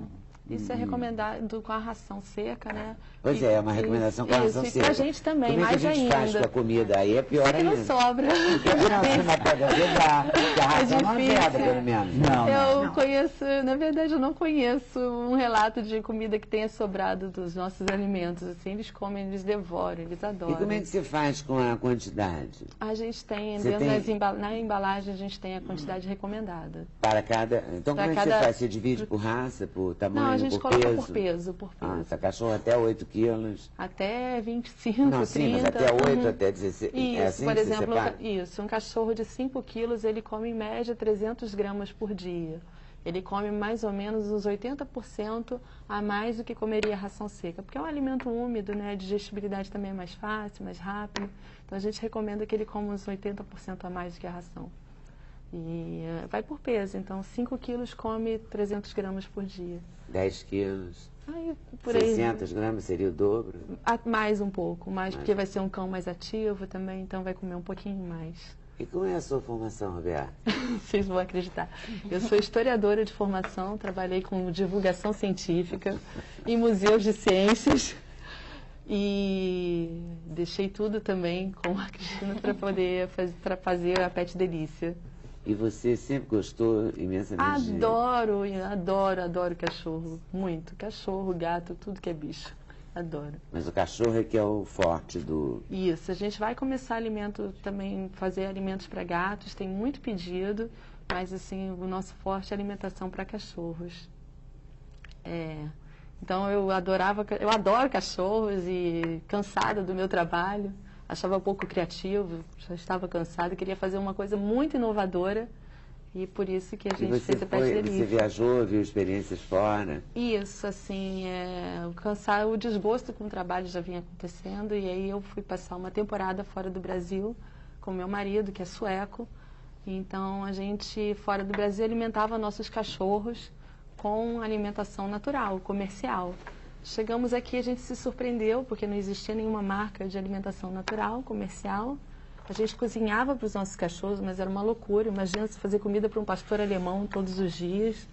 Isso é recomendado com a ração seca, né? Pois é uma recomendação com a ração Isso, seca. e pra gente também, Como é que mais a gente faz ainda. com a comida? Aí é pior Que ainda. não sobra. Não, mas pode azedar, porque a ração não difícil. azeda, pelo menos. Eu conheço, na verdade, eu não conheço um relato de comida que tenha sobrado dos nossos alimentos. Assim, eles comem, eles devoram, eles adoram. E como é que você faz com a quantidade? A gente tem, Você na embalagem, a gente tem a quantidade recomendada. Para cada... Então Para como é que cada- você faz? Você divide por raça, por tamanho, Não, a gente por coloca peso? por peso, Tá, cachorro até 8 quilos. Até 25, Não, sim, 30. mas até 8, até 16. Isso, É assim por que você exemplo, separa? um cachorro de 5 quilos, ele come em média 300 gramas por dia. Ele come mais ou menos uns 80% a mais do que comeria a ração seca, porque é um alimento úmido, né? A digestibilidade também é mais fácil, mais rápido. Então a gente recomenda que ele coma uns 80% a mais do que a ração. E vai por peso, então 5 quilos come 300 gramas por dia. 10 quilos. Aí, por aí, 600 gramas seria o dobro? mais um pouco, mais porque vai ser um cão mais ativo também, então vai comer um pouquinho mais. E como é a sua formação, Roberta? Vocês vão acreditar. Eu sou historiadora de formação, trabalhei com divulgação científica em museus de ciências e deixei tudo também com a Cristina para poder fazer a Pet Delícia. E você sempre gostou imensamente Adoro cachorro. Muito. Cachorro, gato, tudo que é bicho. Adoro. Mas o cachorro é que é o forte do... Isso, a gente vai começar fazer alimentos para gatos, tem muito pedido, mas assim, o nosso forte é alimentação para cachorros. Então eu adoro cachorros e cansada do meu trabalho, achava pouco criativo, já estava cansada, queria fazer uma coisa muito inovadora. E por isso que a gente fez a Pet Delícia. Você viajou, viu experiências fora? Isso, assim, o desgosto com o trabalho já vinha acontecendo. E aí eu fui passar uma temporada fora do Brasil com meu marido, que é sueco. Então a gente, fora do Brasil, alimentava nossos cachorros com alimentação natural, comercial. Chegamos aqui, a gente se surpreendeu, porque não existia nenhuma marca de alimentação natural, comercial. A gente cozinhava para os nossos cachorros, mas era uma loucura. Imagina se fazer comida para um pastor alemão todos os dias.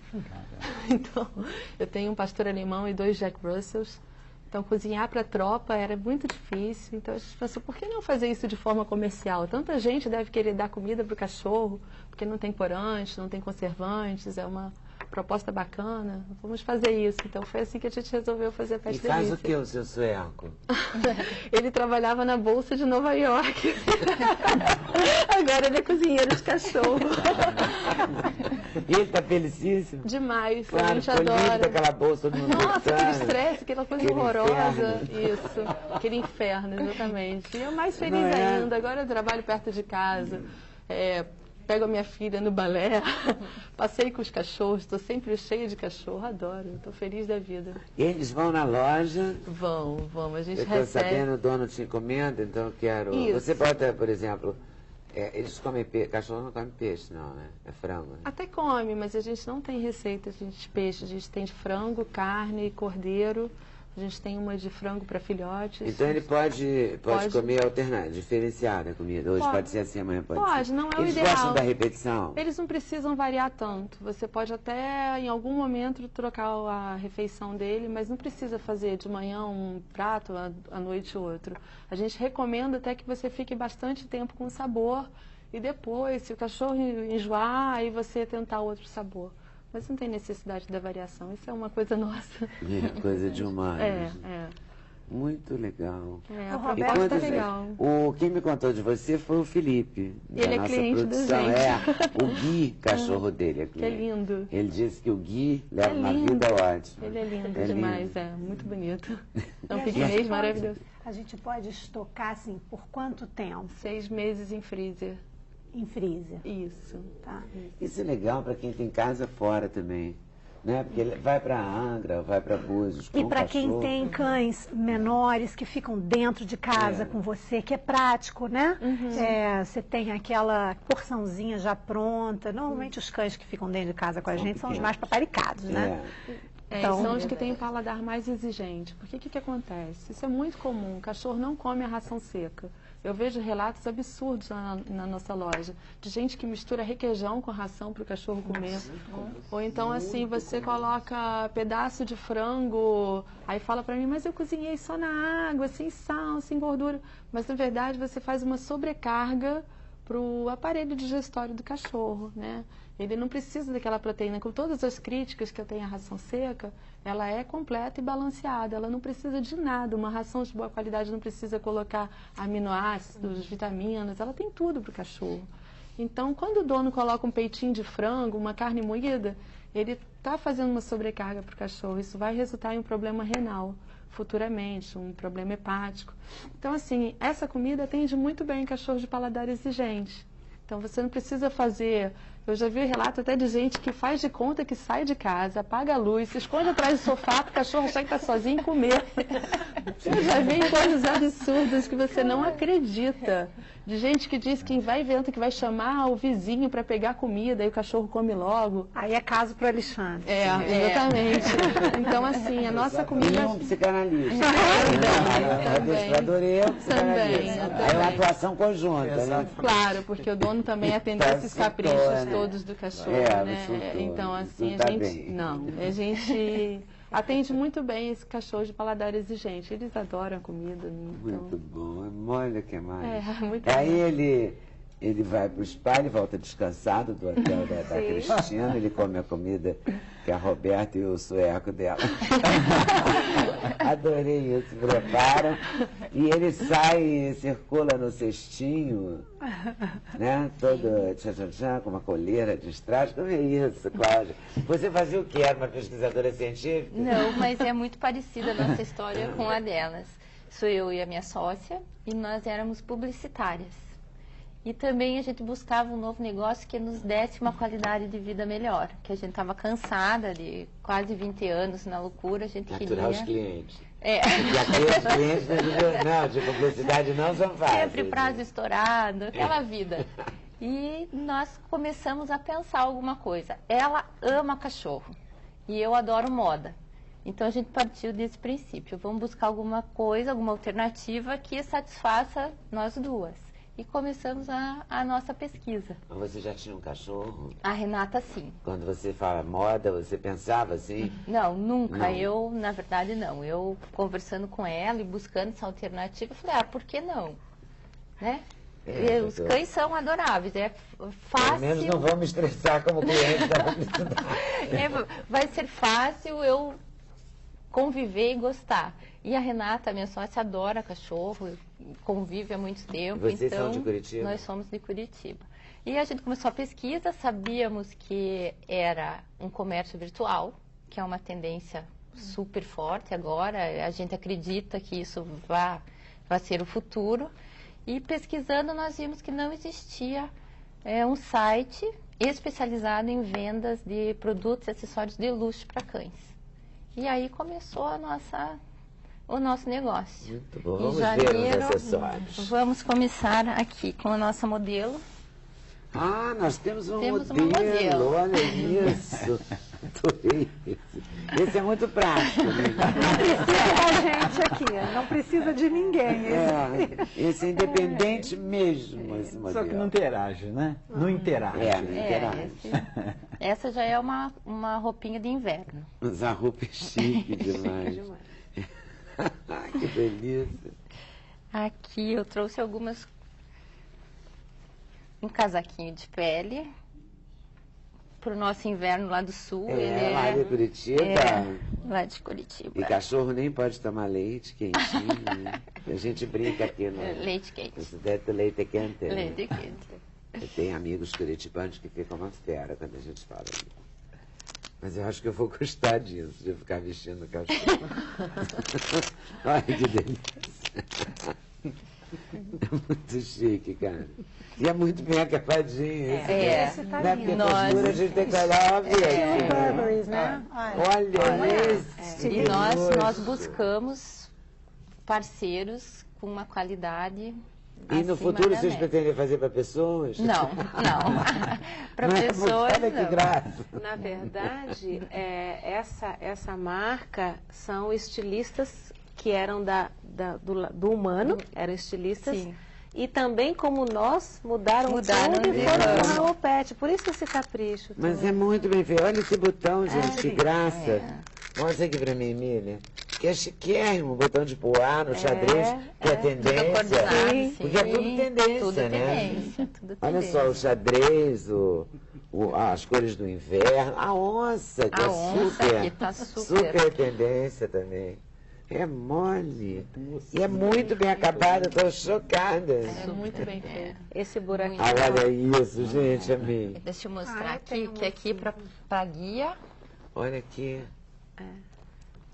Então, eu tenho um pastor alemão e 2 Jack Russells. Então, cozinhar para a tropa era muito difícil. Então, a gente pensou, por que não fazer isso de forma comercial? Tanta gente deve querer dar comida para o cachorro, porque não tem corante, não tem conservantes, é uma proposta bacana. Vamos fazer isso. Então, foi assim que a gente resolveu fazer a Pet Delícia. E faz o que o seu sueco? Ele trabalhava na Bolsa de Nova York. Agora ele é cozinheiro de cachorro. E ele está felicíssimo? Demais, claro, a gente adora. Aquela bolsa, todo mundo Nossa, gostando. aquele estresse, aquela coisa Aquele horrorosa. inferno. Isso, aquele inferno, exatamente. E eu mais feliz ainda, agora eu trabalho perto de casa. Pego a minha filha no balé, passei com os cachorros, estou sempre cheia de cachorro, adoro, estou feliz da vida. Eles vão na loja? Vão, a gente eu recebe. Estou sabendo, o dono te encomenda, então eu quero... Isso. Você bota, por exemplo, eles comem peixe, cachorro não come peixe, não, né? É frango. Né? Até come, mas a gente não tem receita de peixe, a gente tem de frango, carne, cordeiro. A gente tem uma de frango para filhotes. Então ele pode comer alternada, diferenciada a comida. Hoje pode ser assim, amanhã pode ser. Pode, não é o Eles ideal. gostam da repetição? Eles não precisam variar tanto. Você pode até, em algum momento, trocar a refeição dele, mas não precisa fazer de manhã um prato, à noite outro. A gente recomenda até que você fique bastante tempo com o sabor e depois, se o cachorro enjoar, aí você tentar outro sabor. Mas não tem necessidade da variação, isso é uma coisa nossa. É coisa de humanos. É. Muito legal. A proposta é legal. Quem me contou de você foi o Felipe, ele da é nossa cliente produção. da gente. O Gui, cachorro dele, é Que é lindo. Ele disse que o Gui leva uma vida ótima. Ele é lindo demais, muito bonito. É um E piquenês maravilhoso. A gente pode estocar, assim, por quanto tempo? 6 meses em freezer. Em freezer. Isso. Tá. Isso é legal para quem tem casa fora também. Né? Porque ele vai para Angra, vai para Búzios. E para quem tem cães menores que ficam dentro de casa com você, que é prático, né? Você tem aquela porçãozinha já pronta. Normalmente os cães que ficam dentro de casa com a gente são os mais paparicados, né? Então, são os que têm o paladar mais exigente. Porque o que acontece? Isso é muito comum. O cachorro não come a ração seca. Eu vejo relatos absurdos na nossa loja, de gente que mistura requeijão com ração para o cachorro comer. Ou então, assim, você coloca pedaço de frango, aí fala para mim, mas eu cozinhei só na água, sem sal, sem gordura. Mas, na verdade, você faz uma sobrecarga para o aparelho digestório do cachorro, né? Ele não precisa daquela proteína. Com todas as críticas que eu tenho à ração seca, ela é completa e balanceada. Ela não precisa de nada. Uma ração de boa qualidade não precisa colocar aminoácidos, vitaminas. Ela tem tudo para o cachorro. Então, quando o dono coloca um peitinho de frango, uma carne moída, ele está fazendo uma sobrecarga para o cachorro. Isso vai resultar em um problema renal futuramente, um problema hepático. Então, assim, essa comida atende muito bem cachorro de paladar exigente. Então, você não precisa fazer Eu já vi relato até de gente que faz de conta que sai de casa, apaga a luz, se esconde atrás do sofá para o cachorro achar que está sozinho e comer. Eu já vi coisas absurdas que você não acredita. De gente que diz que vai evento que vai chamar o vizinho para pegar comida e o cachorro come logo. Aí é caso para o Alexandre. Exatamente. Então, assim, a nossa comida... E um psicanalista. Também. Adorei um psicanalista. Também. Aí é uma atuação conjunta, né? Claro, porque o dono também atende esses caprichos todos do cachorro, né? Então, assim, a gente... Não, a gente... atende muito bem esse cachorro de paladar exigente. Eles adoram a comida. Então... Muito bom. Olha que mais. Muito Aí ele vai para o spa, ele volta descansado do hotel da Cristina, ele come a comida que a Roberta e o sueco dela. Adorei isso, preparam. E ele sai, circula no cestinho, né? Todo tchan, com uma coleira de estrada. Como é isso, Cláudia? Você fazia o que? Era uma pesquisadora científica? Não, mas é muito parecida a nossa história com a delas. Sou eu e a minha sócia, e nós éramos publicitárias. E também a gente buscava um novo negócio que nos desse uma qualidade de vida melhor. Que a gente estava cansada de quase 20 anos na loucura, a gente Aturar queria... os clientes. É. E aqueles clientes não, de publicidade não são fáceis. Sempre prazo estourado, aquela vida. E nós começamos a pensar alguma coisa. Ela ama cachorro e eu adoro moda. Então a gente partiu desse princípio. Vamos buscar alguma coisa, alguma alternativa que satisfaça nós duas. E começamos a nossa pesquisa. Mas você já tinha um cachorro? A Renata, sim. Quando você fala moda, você pensava assim? Não, nunca. Não. Eu, na verdade, não. Eu, conversando com ela e buscando essa alternativa, falei, por que não? Né? Os cães são adoráveis, é fácil. Pelo menos não vou me estressar como cliente da publicidade. Vai ser fácil eu conviver e gostar. E a Renata, minha sócia, adora cachorro, convive há muito tempo. Vocês então, são de Curitiba? Nós somos de Curitiba. E a gente começou a pesquisa, sabíamos que era um comércio virtual, que é uma tendência super forte agora. A gente acredita que isso vai ser o futuro. E pesquisando, nós vimos que não existia um site especializado em vendas de produtos e acessórios de luxo para cães. E aí começou o nosso negócio. Muito bom. Em Vamos janeiro, ver os acessórios. Vamos começar aqui com a nossa modelo. Ah, nós temos um Temos modelo. uma modelo. Olha isso. Adorei esse. Esse é muito prático. Né? Não precisa da gente aqui, não precisa de ninguém. Esse é independente mesmo, esse modelo. Só que não interage, né? Não interage. Não interage. Essa já é uma roupinha de inverno. Mas a roupa é chique demais. Que delícia. Aqui eu trouxe um casaquinho de pele para o nosso inverno lá do sul. Ele lá de Curitiba. Lá de Curitiba. E cachorro nem pode tomar leite quentinho, né? A gente brinca aqui no... Leite quente. Isso deve ter leite quente. Né? Leite quente. Eu tenho amigos curitibanos que ficam uma fera quando a gente fala. Mas eu acho que eu vou gostar disso, de ficar vestindo cachorro. Olha que delícia. É muito chique, cara. E é muito bem acabadinho. Esse tá Né? Porque a costura a gente tem que olhar uma vez. Burberry's, né? Olha esse. E nós buscamos parceiros com uma qualidade. E no futuro vocês pretendem fazer para pessoas? Não. Para pessoas, olha que graça. Na verdade, essa marca são estilistas que eram do humano, eram estilistas. Sim. E também, como nós, mudaram tudo e foram para o pet. Por isso esse capricho. Mas também. é muito bem feito. Olha esse botão, gente, que graça. Mostra aqui pra mim, Emília. Que é chiquérrimo, botão de poá no xadrez, que é tendência. Sim, porque é tudo tendência, tudo né? Tendência, tudo Olha tendência. só, o xadrez, as cores do inverno, a onça, que A onça, que tá super tendência também. É mole. E é muito bem acabado, eu tô chocada. É muito bem feito. Esse buraquinho. Olha isso, gente, amei. Deixa eu mostrar aqui, que aqui para guia, Olha aqui.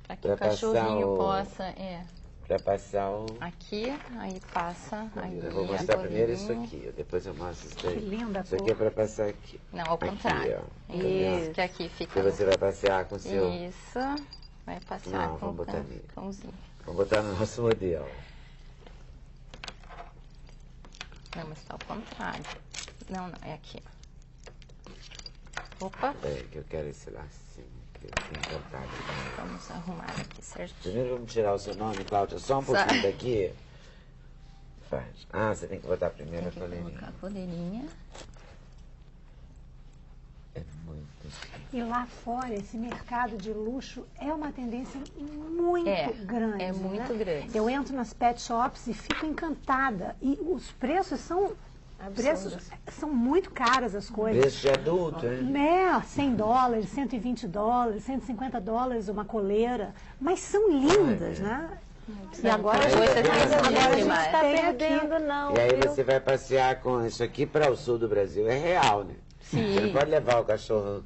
para que Pra o cachorrinho passar o- possa... Para passar o... Aqui, aí passa, aí Eu vou a mostrar primeiro bolinha. isso aqui, depois eu mostro isso daí. Que linda a Isso aqui cor. é para passar aqui. Não, ao Aqui, contrário. ó. Isso, que aqui fica... Que você vai passear com o seu... Isso, vai passar Não, com vamos botar o nele. cãozinho. Vamos botar no nosso modelo. Não, mas tá ao contrário. Não, é aqui. Opa, Peraí, que eu quero esse lacinho. Que tem encantado. vamos arrumar aqui certinho. Primeiro vamos tirar o seu nome, Cláudia, só um pouquinho daqui. Faz. Ah, você tem que botar primeiro Tem a que colocar coleirinha. a coleirinha. É muito chique. E lá fora, esse mercado de luxo é uma tendência muito grande. É muito né? grande. Eu entro nas pet shops e fico encantada. E os preços são muito caras as coisas. Preço de adulto, né? $100, $120, $150 uma coleira. Mas são lindas, né? E agora a gente, Coisas agora a gente demais. Está tem aqui. perdendo, não. E aí viu? você vai passear com isso aqui para o sul do Brasil. É real, né? Sim. Você não pode levar o cachorro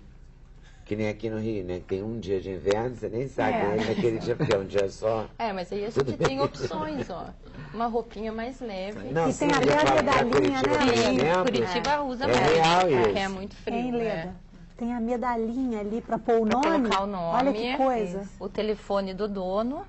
que nem aqui no Rio, né? Que tem um dia de inverno, você nem sabe né? Naquele dia, porque é um dia só. É, mas aí a Tudo gente bem. tem opções, ó. Uma roupinha mais leve. Não, E sim, tem eu até a falo da medalhinha, Curitiba, né? por Sim, exemplo, Curitiba usa é mais. real Porque isso. é muito frio, Hein, né? Leda? Tem a medalhinha ali para pôr o Pra nome. colocar o nome. Olha que coisa. O telefone do dono.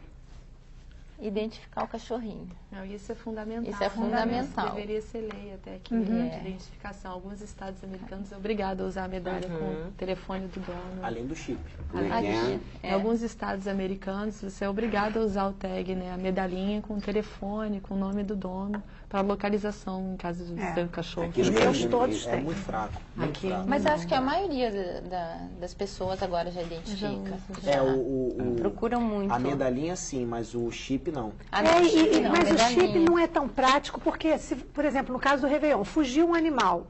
Identificar o cachorrinho. Não, isso é fundamental. Isso é fundamental. Isso deveria ser lei até aqui, Uhum. de identificação. Alguns estados americanos é obrigado a usar a medalha com o telefone do dono. Além do chip. Aqui. Em alguns estados americanos, você é obrigado a usar o tag, né? A medalhinha com o telefone, com o nome do dono, para localização, em caso de ter um cachorro. Aqui Os no meus Brasil todos é têm. muito fraco. Muito Aqui. fraco. Mas acho que a maioria das pessoas agora já identifica. É, Já. o Procuram muito. a medalhinha sim, mas o chip não. Ah, não, chip não, mas o chip medalhinha. não é tão prático, porque, se, por exemplo, no caso do Réveillon, fugiu um animal.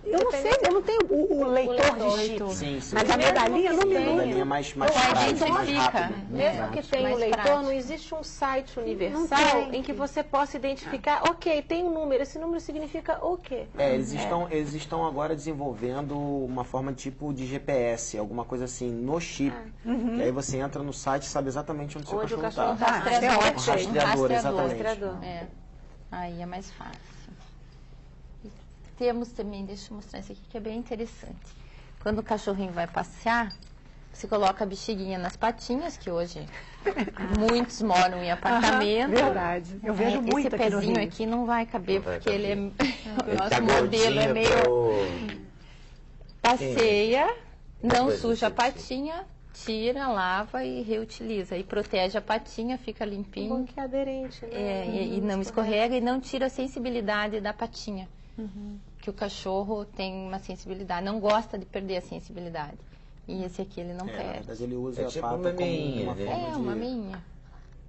Eu não sei, eu não tenho o leitor de chip. Sim, sim. Mas a medalhinha no A mínimo. medalhinha é mais Já prática, mais identifica. rápido. Mesmo que tenha Mais um leitor, prático. não existe um site universal tem. em que você possa identificar, ok, tem um número, esse número significa o quê? Eles estão agora desenvolvendo uma forma tipo de GPS, alguma coisa assim, no chip. E aí você entra no site e sabe exatamente onde seu Onde o cachorro cachorro está. está. Rastreador. Um rastreador, exatamente. Rastreador. É. Aí é mais fácil. E temos também, deixa eu mostrar isso aqui que é bem interessante. Quando o cachorrinho vai passear, você coloca a bexiguinha nas patinhas, que hoje muitos moram em apartamento. Verdade. Eu vejo muito Esse aqui no pezinho Rio. aqui não vai caber, Não vai porque ele é. Ele O nosso tá modelo é gordinho meio. pro- Passeia, não Coisa suja a assim. patinha, tira, lava e reutiliza. E protege a patinha, fica Bom limpinho. que é aderente, né? E não escorrega e não tira a sensibilidade da patinha. Uhum. Que o cachorro tem uma sensibilidade, não gosta de perder a sensibilidade. E esse aqui ele não Na perde. verdade, ele usa É a tipo pata uma como meinha, uma né? forma É, de... uma meinha.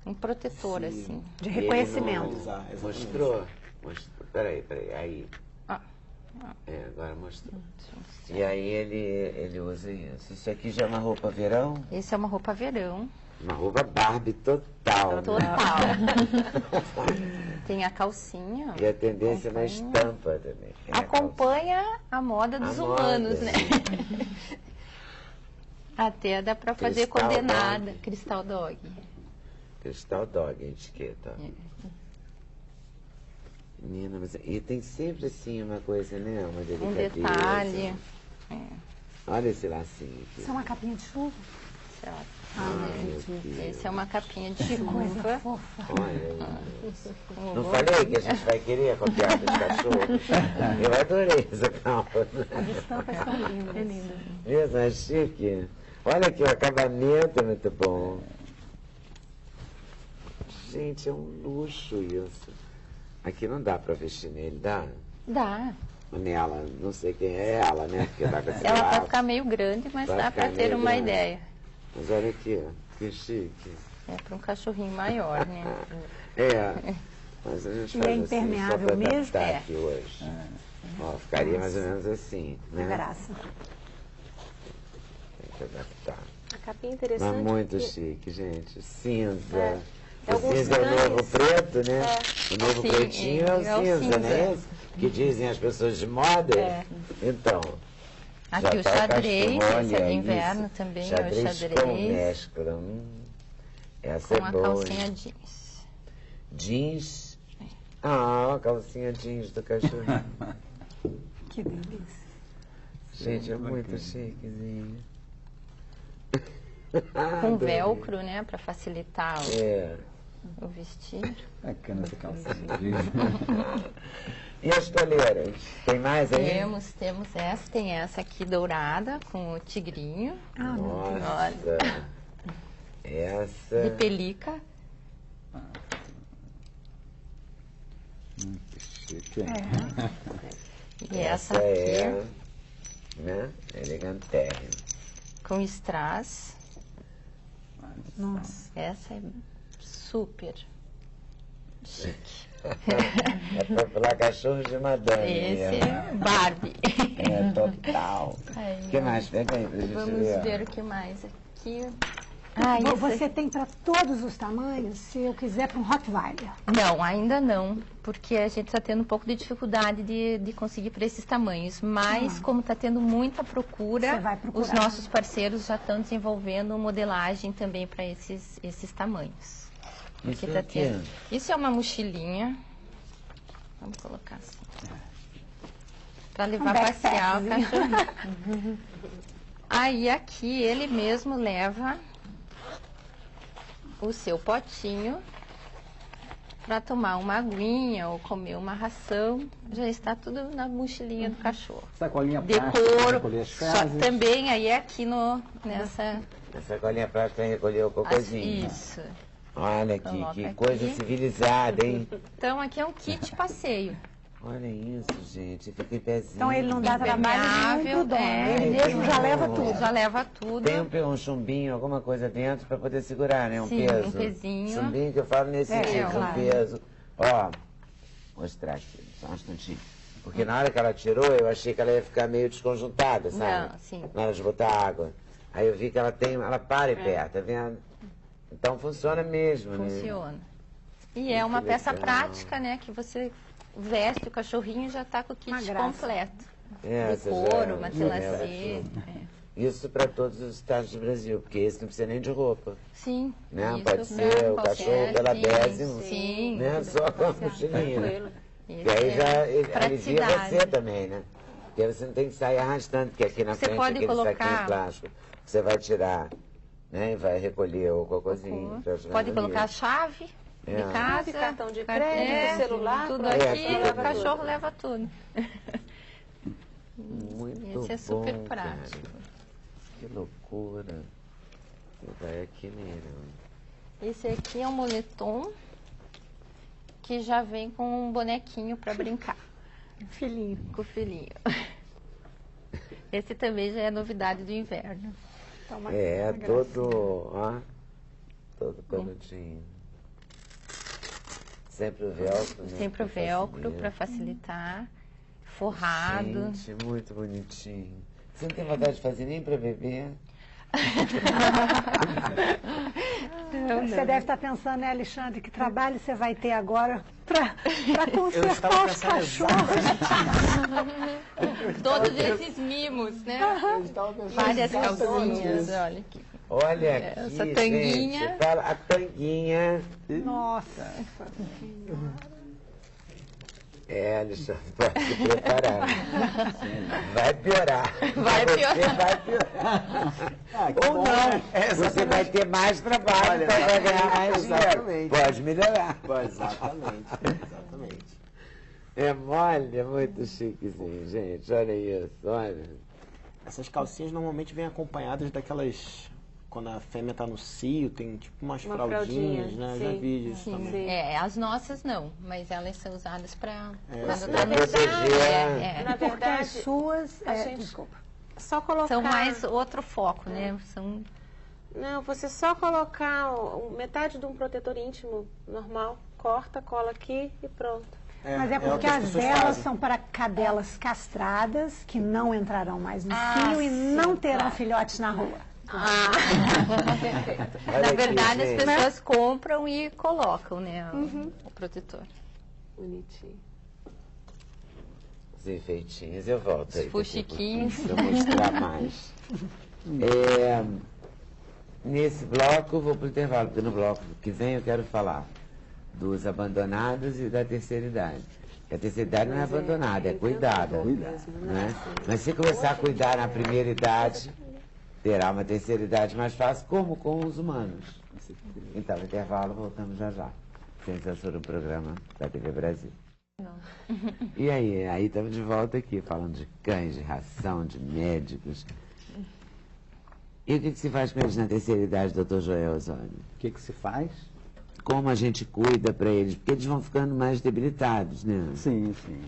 Um protetor, Sim. assim. De E ele reconhecimento. não Exatamente. Mostrou. Peraí. Aí. Ah. É, agora mostrou. E aí ele usa isso. Isso aqui já é uma roupa verão? Esse é uma roupa verão, Uma roupa Barbie total. né? total. Tem a calcinha. E a tendência na Acompanha. estampa também. É a Acompanha a moda dos A humanos, moda. né? Até dá pra fazer Cristal condenada. Dog. Cristal Dog. Cristal Dog, a etiqueta. Menina, mas... E tem sempre assim uma coisa, né? Uma Um delicadeza. detalhe. Olha esse lacinho aqui. Isso é uma capinha de chuva? Sei lá. Meu Deus. Esse é uma capinha de Que coisa chuva. fofa. Olha isso. Não falei que a gente vai querer copiar dos cachorros? Eu adorei essa capa. As estampas são lindas. É lindo. Mesmo, é chique. Olha aqui, o acabamento é muito bom. Gente, é um luxo isso. Aqui não dá pra vestir nele, dá? Dá. Nela, não sei quem é ela, né? Porque tá com esse Ela vai laço. ficar meio grande, mas Vai dá ficar pra ter meio uma grande. ideia. Mas olha aqui, ó, que chique. É para um cachorrinho maior, né? É, mas a gente E faz é assim, impermeável só pra mesmo? adaptar É. aqui hoje. Ó, ficaria mais ou menos assim, né? Graça. Tem que adaptar. A capinha é Mas interessante. muito porque- chique, gente. Cinza. É. O Alguns cinza é o cães- novo preto, né? O novo Sim, pretinho é o é o cinza, cinza. né? Esse que dizem as pessoas de moda. É. Então. Aqui já o tá xadrez, acostumado, esse é de olha inverno isso. também, é o Xadrez com xadrez. mescla. Essa Com é a boa. calcinha Hein? jeans. Jeans. Ah, a calcinha jeans do cachorro. Que delícia. Gente, é muito chiquezinho. Com velcro, né, para facilitar o vestir. Bacana essa calcinha. E as toalheiras? Tem mais aí? Temos essa, tem essa aqui dourada com o tigrinho. Nossa. Essa. De pelica. Que chique. E essa é, aqui né? Elegantérrima. com strass. Nossa. Essa é super chique. É pra falar cachorro de madame. Esse né? é Barbie. É total. Aí, O que mais? Pega aí pra gente Vamos ver. ver o que mais aqui. Você tem para todos os tamanhos, se eu quiser para um Rottweiler. Não, ainda não, porque a gente está tendo um pouco de dificuldade de conseguir para esses tamanhos. Mas, como está tendo muita procura, Você vai procurar. os nossos parceiros já estão desenvolvendo modelagem também para esses tamanhos. Porque Isso tá é o quê? Isso é uma mochilinha. Vamos colocar assim. Para levar a passear o cachorro. Aí aqui ele mesmo leva o seu potinho para tomar uma aguinha ou comer uma ração. Já está tudo na mochilinha do cachorro. Sacolinha plástica para Decoro, recolher as só, fezes. também aí nessa A sacolinha plástica para recolher o cocôzinho. isso. Olha aqui, Coloca que aqui. coisa civilizada, hein? Então aqui é um kit passeio. Olha isso, gente. Fica em pezinho. Então ele não dá trabalho nenhum pro dono. Ele mesmo já leva tudo. Já leva tudo. Tem um chumbinho, alguma coisa dentro para poder segurar, né? Um Sim, peso. um pezinho. Chumbinho que eu falo nesse sentido, claro. um peso. Ó, mostrar aqui, só um instantinho. Porque na hora que ela tirou, eu achei que ela ia ficar meio desconjuntada, sabe? Não, sim. Na hora de botar água. Aí eu vi que ela para em pé, tá vendo? Então funciona mesmo, né? Funciona. E é Que uma peça legal. prática, né? Que você veste o cachorrinho e já está com o Uma kit graça. completo. Essa De já couro, é- matilacê. Isso para todos os estados do Brasil, porque esse não precisa nem de roupa. Sim. Né? isso Pode pra ser o qualquer, cachorro pela sim, décimo, Sim. né? Só com a mochilinha. Tranquilo. Isso Que aí é já alivia praticidade. você também, né? Porque aí você não tem que sair arrastando, porque aqui na Você frente pode aquele colocar- saquinho plástico que você vai tirar, né? E vai recolher o cocôzinho. pra jogar Pode no colocar a lixo. chave É. de casa, Cartão de car- crédito, celular, tudo pronto. aqui, É, o leva cachorro tudo. leva tudo. Muito Esse é super bom, prático. cara. Que loucura. Você vai aqui nele. Esse aqui é um moletom que já vem com um bonequinho para brincar Filhinho. com o filhinho. Esse também já é novidade do inverno. Então, uma É, gracinha. todo, ó, todo peludinho. Sempre o velcro, né? Sempre o que velcro facilita. para facilitar, forrado. Gente, muito bonitinho. Você não tem vontade de fazer nem para beber? Você deve estar pensando, né, Alexandre, que trabalho você vai ter agora para estava consertar os pensando cachorros. Todos esses mimos, né? Várias calcinhas, olha aqui. Olha aqui, Essa tanguinha. gente, fala a tanguinha. Nossa. É, Alexandre, pode se preparar. Vai piorar. Vai Você piorar. vai piorar. que Ou bom, não, né? você vai ter mais trabalho para ganhar mais dinheiro. Exatamente. Pode melhorar. Exatamente, exatamente. É mole, é muito chiquezinho, gente. Olha isso, olha. Essas calcinhas normalmente vêm acompanhadas daquelas... Quando a fêmea tá no cio, tem tipo umas Uma fraldinhas, fraldinha, né? Já sim. vi isso Sim, também. sim. É, as nossas não, mas elas são usadas para quando sim. tá no Proteger. Na Porque as verdade, suas... a gente- Desculpa. só colocar... São mais outro foco, né? São Não, você só colocar metade de um protetor íntimo normal, corta, cola aqui e pronto. Mas é o porque que as pessoas velas fazem. são para cadelas castradas que não entrarão mais no Ah, cio e sim, não terão claro. filhotes na rua. Olha Na aqui, verdade, as gente. pessoas compram e colocam, né, o protetor. Bonitinho. Os enfeitinhos, eu volto aí. Fuxiquinhos. Para mostrar mais. É, nesse bloco, vou para o intervalo, porque no bloco que vem eu quero falar dos abandonados e da terceira idade. A terceira idade não é abandonada, é cuidada. Né? Mas se começar a cuidar na primeira idade, terá uma terceira idade mais fácil, como com os humanos. Então, intervalo, voltamos já já. Sem censura, o programa da TV Brasil. E aí estamos de volta aqui, falando de cães, de ração, de médicos. E o que se faz com eles na terceira idade, doutor Joel Osório? O que se faz? Como a gente cuida para eles? Porque eles vão ficando mais debilitados, né? Sim, sim.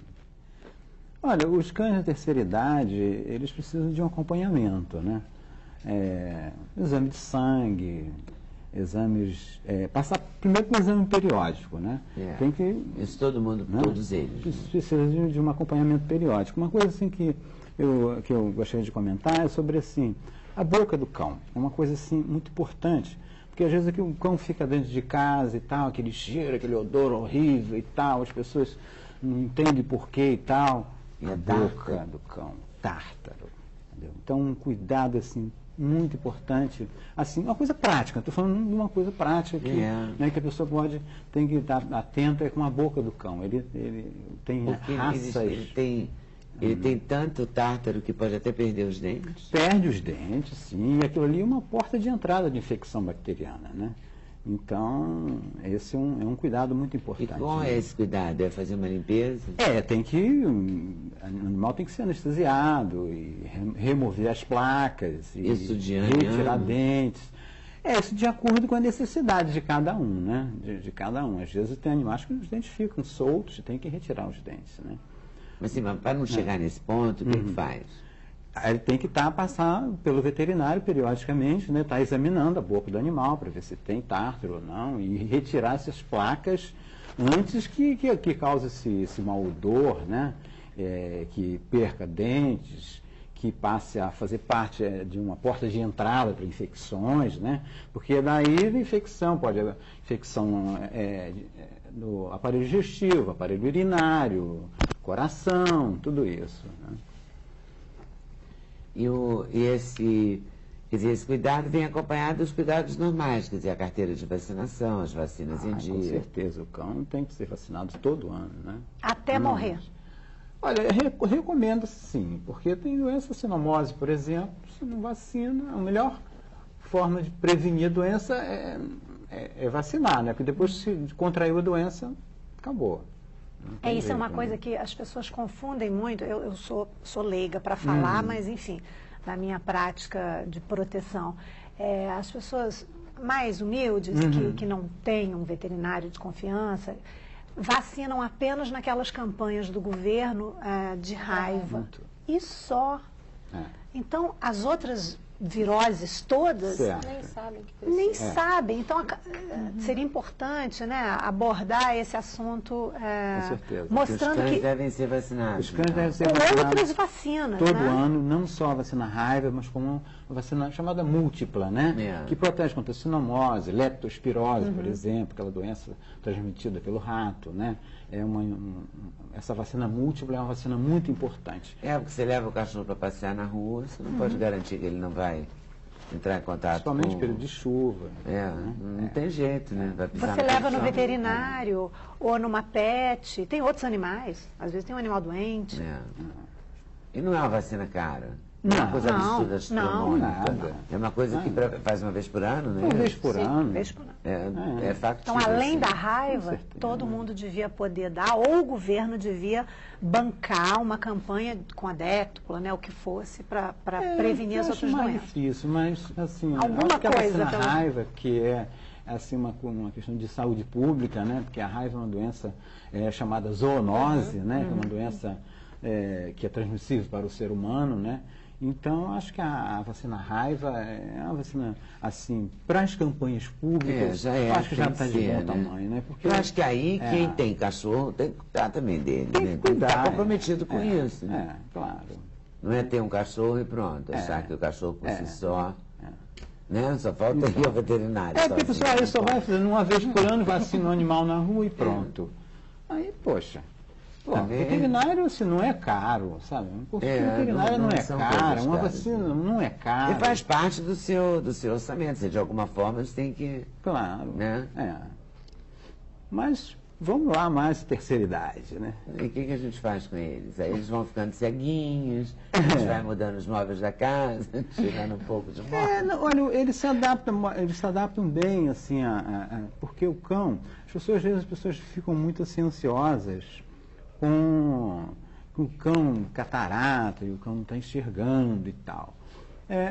Olha, os cães da terceira idade, eles precisam de um acompanhamento, né? Exame de sangue, exames... passar primeiro por um exame periódico, né? Tem que... Isso todo mundo, né? Todos eles. Precisa de um acompanhamento periódico. Uma coisa assim que eu gostaria de comentar é sobre, assim, a boca do cão. É uma coisa, assim, muito importante. Porque às vezes aqui o cão fica dentro de casa e tal, aquele cheiro, aquele odor horrível e tal, as pessoas não entendem porquê e tal. E a boca do cão, tártaro. Entendeu? Então, um cuidado, assim, muito importante. Assim, uma coisa prática, estou falando de uma coisa prática que, né, que a pessoa tem que estar atenta com a boca do cão. Ele tem porque raças... Ele tem tanto tártaro que pode até perder os dentes? Perde os dentes, sim. E aquilo ali é uma porta de entrada de infecção bacteriana, né? Então, esse é um cuidado muito importante. E qual é esse cuidado? É fazer uma limpeza? O animal tem que ser anestesiado e remover as placas. Isso de retirar dentes. Isso de acordo com a necessidade de cada um, né? De cada um. Às vezes tem animais que os dentes ficam soltos e tem que retirar os dentes, né? Mas, assim, para não chegar nesse ponto, o que faz? Ele tem que passar pelo veterinário periodicamente, né? Tá examinando a boca do animal para ver se tem tártaro ou não e retirar essas placas antes que cause esse mau odor, né? Que perca dentes, que passe a fazer parte de uma porta de entrada para infecções, né? Porque daí a infecção do aparelho digestivo, aparelho urinário, coração, tudo isso, né? Esse cuidado vem acompanhado dos cuidados normais, quer dizer, a carteira de vacinação, as vacinas em dia. Com certeza, o cão tem que ser vacinado todo ano, né? Até morrer. Olha, recomendo sim, porque tem doença sinomose, por exemplo, se não vacina, a melhor forma de prevenir a doença é vacinar, né? Porque depois se contraiu a doença, acabou. Isso é uma coisa que as pessoas confundem muito. Eu sou leiga para falar, mas enfim, na minha prática de proteção, as pessoas mais humildes, que não têm um veterinário de confiança, vacinam apenas naquelas campanhas do governo de raiva. E só. Então, as outras viroses todas nem sabem que precisa. nem sabem. Então, seria importante, né, abordar esse assunto, com certeza. Os mostrando cães que devem ser vacinados. Os cães devem ser com vacinados outras vacinas, todo né? ano, não só a vacina raiva, mas como uma vacina chamada múltipla, né? Que protege contra sinomose, leptospirose, por exemplo, aquela doença transmitida pelo rato, né? Essa vacina múltipla é uma vacina muito importante. Porque você leva o cachorro para passear na rua, você não pode garantir que ele não vai entrar em contato Principalmente com... em período de chuva. Não tem jeito, né? Vai pisar Você no leva no chão. veterinário ou numa pet, tem outros animais, às vezes tem um animal doente. E não é uma vacina cara? Não é uma coisa absurda, astronômica. Nada. É uma coisa que faz uma vez por ano, né? Uma vez por ano. Uma vez por ano. É factível. Então, além assim. da raiva, todo mundo devia poder dar, ou o governo devia bancar uma campanha com a déctula, né, o que fosse, para prevenir as outras doenças. Difícil, mas assim, Alguma acho que a coisa, vacina raiva, que é assim, uma questão de saúde pública, né, porque a raiva é uma doença chamada zoonose, né, que é uma doença que é transmissível para o ser humano, né. Então, acho que a vacina raiva é uma vacina, assim, para as campanhas públicas, acho que já está de bom tamanho, né? Porque eu acho que aí quem tem cachorro tem que cuidar também dele, tem né? que cuidar, estar comprometido com isso, né? Claro. Não é ter um cachorro e pronto, achar que o cachorro por si só... Né? Só falta ir ao veterinário. Porque, pessoal, ele só vai fazendo uma vez por ano, vacina o animal na rua e pronto. Aí, poxa... veterinário, assim, não é caro, sabe? Veterinário não é caro, uma vacina não é caro. E faz parte do seu orçamento, de alguma forma você tem que... Claro. Né? Mas vamos lá, mais terceira idade, né? E o que a gente faz com eles? Aí eles vão ficando ceguinhos, a gente vai mudando os móveis da casa, tirando um pouco de móveis. Não, olha, eles se adaptam bem, assim, porque o cão, às vezes as pessoas ficam muito assim, ansiosas com o cão catarata e o cão não está enxergando e tal.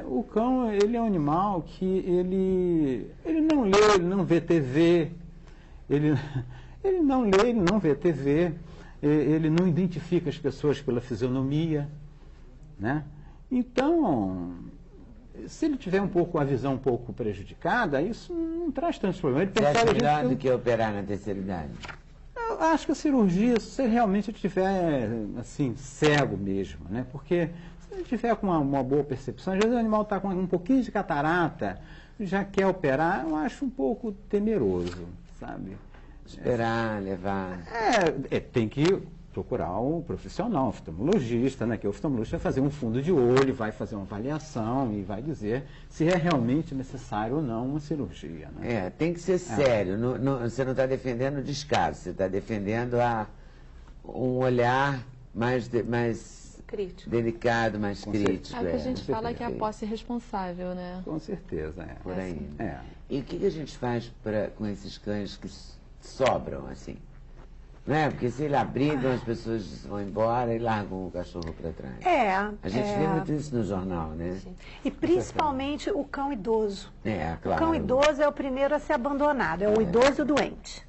O cão, ele é um animal que ele não lê, ele não vê TV, ele não lê, ele não vê TV, ele não identifica as pessoas pela fisionomia, né? Então, se ele tiver a visão um pouco prejudicada, isso não traz tantos problemas. Você acha melhor do que operar na terceira idade? Eu acho que a cirurgia, se realmente ele estiver, assim, cego mesmo, né? Porque se ele tiver com uma boa percepção, às vezes o animal está com um pouquinho de catarata, já quer operar, eu acho um pouco temeroso, sabe? Esperar, levar. Tem que procurar um profissional, um oftalmologista, né? Que o oftalmologista vai fazer um fundo de olho, vai fazer uma avaliação e vai dizer se é realmente necessário ou não uma cirurgia, né? Tem que ser sério. Você não está defendendo o descaso, você está defendendo um olhar mais crítico. Delicado, mais crítico. É o que a gente fala que é a posse responsável, né? Com certeza, Por aí. E o que a gente faz com esses cães que sobram, assim? Não é? Porque se eles abrigam, as pessoas vão embora e largam o cachorro para trás. A gente vê muito isso no jornal, né? Sim. E principalmente o cão idoso. Claro. O cão idoso é o primeiro a ser abandonado, é o idoso e o doente.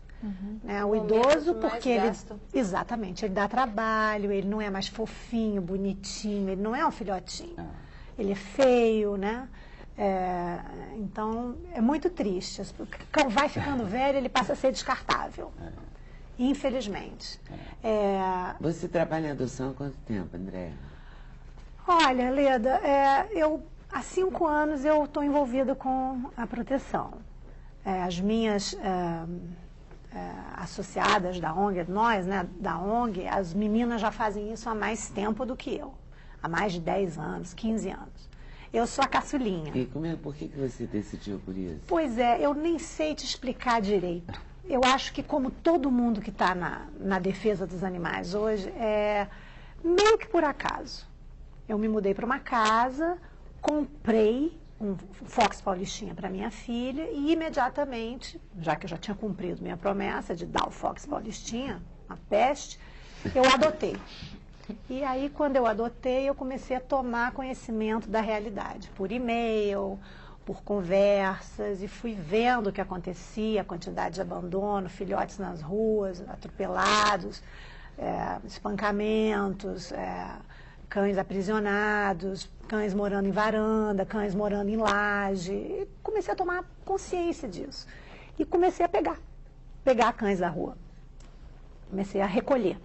O idoso, porque ele... Exatamente, ele dá trabalho, ele não é mais fofinho, bonitinho, ele não é um filhotinho. Ele é feio, né? Então, é muito triste. O cão vai ficando velho, ele passa a ser descartável. Infelizmente. Você trabalha em adoção há quanto tempo, Andréa? Olha, Leda, há 5 anos eu estou envolvida com a proteção. As minhas associadas da ONG, nós, né, da ONG, as meninas já fazem isso há mais tempo do que eu. Há mais de 10 anos, 15 anos. Eu sou a caçulinha. E por que você decidiu por isso? Pois eu nem sei te explicar direito. Eu acho que, como todo mundo que está na defesa dos animais hoje, meio que por acaso. Eu me mudei para uma casa, comprei um Fox Paulistinha para minha filha e imediatamente, já que eu já tinha cumprido minha promessa de dar o Fox Paulistinha, uma peste, eu adotei. E aí, quando eu adotei, eu comecei a tomar conhecimento da realidade, por e-mail, por conversas, e fui vendo o que acontecia, a quantidade de abandono, filhotes nas ruas, atropelados, espancamentos, cães aprisionados, cães morando em varanda, cães morando em laje. E comecei a tomar consciência disso. E comecei a pegar cães da rua. Comecei a recolher.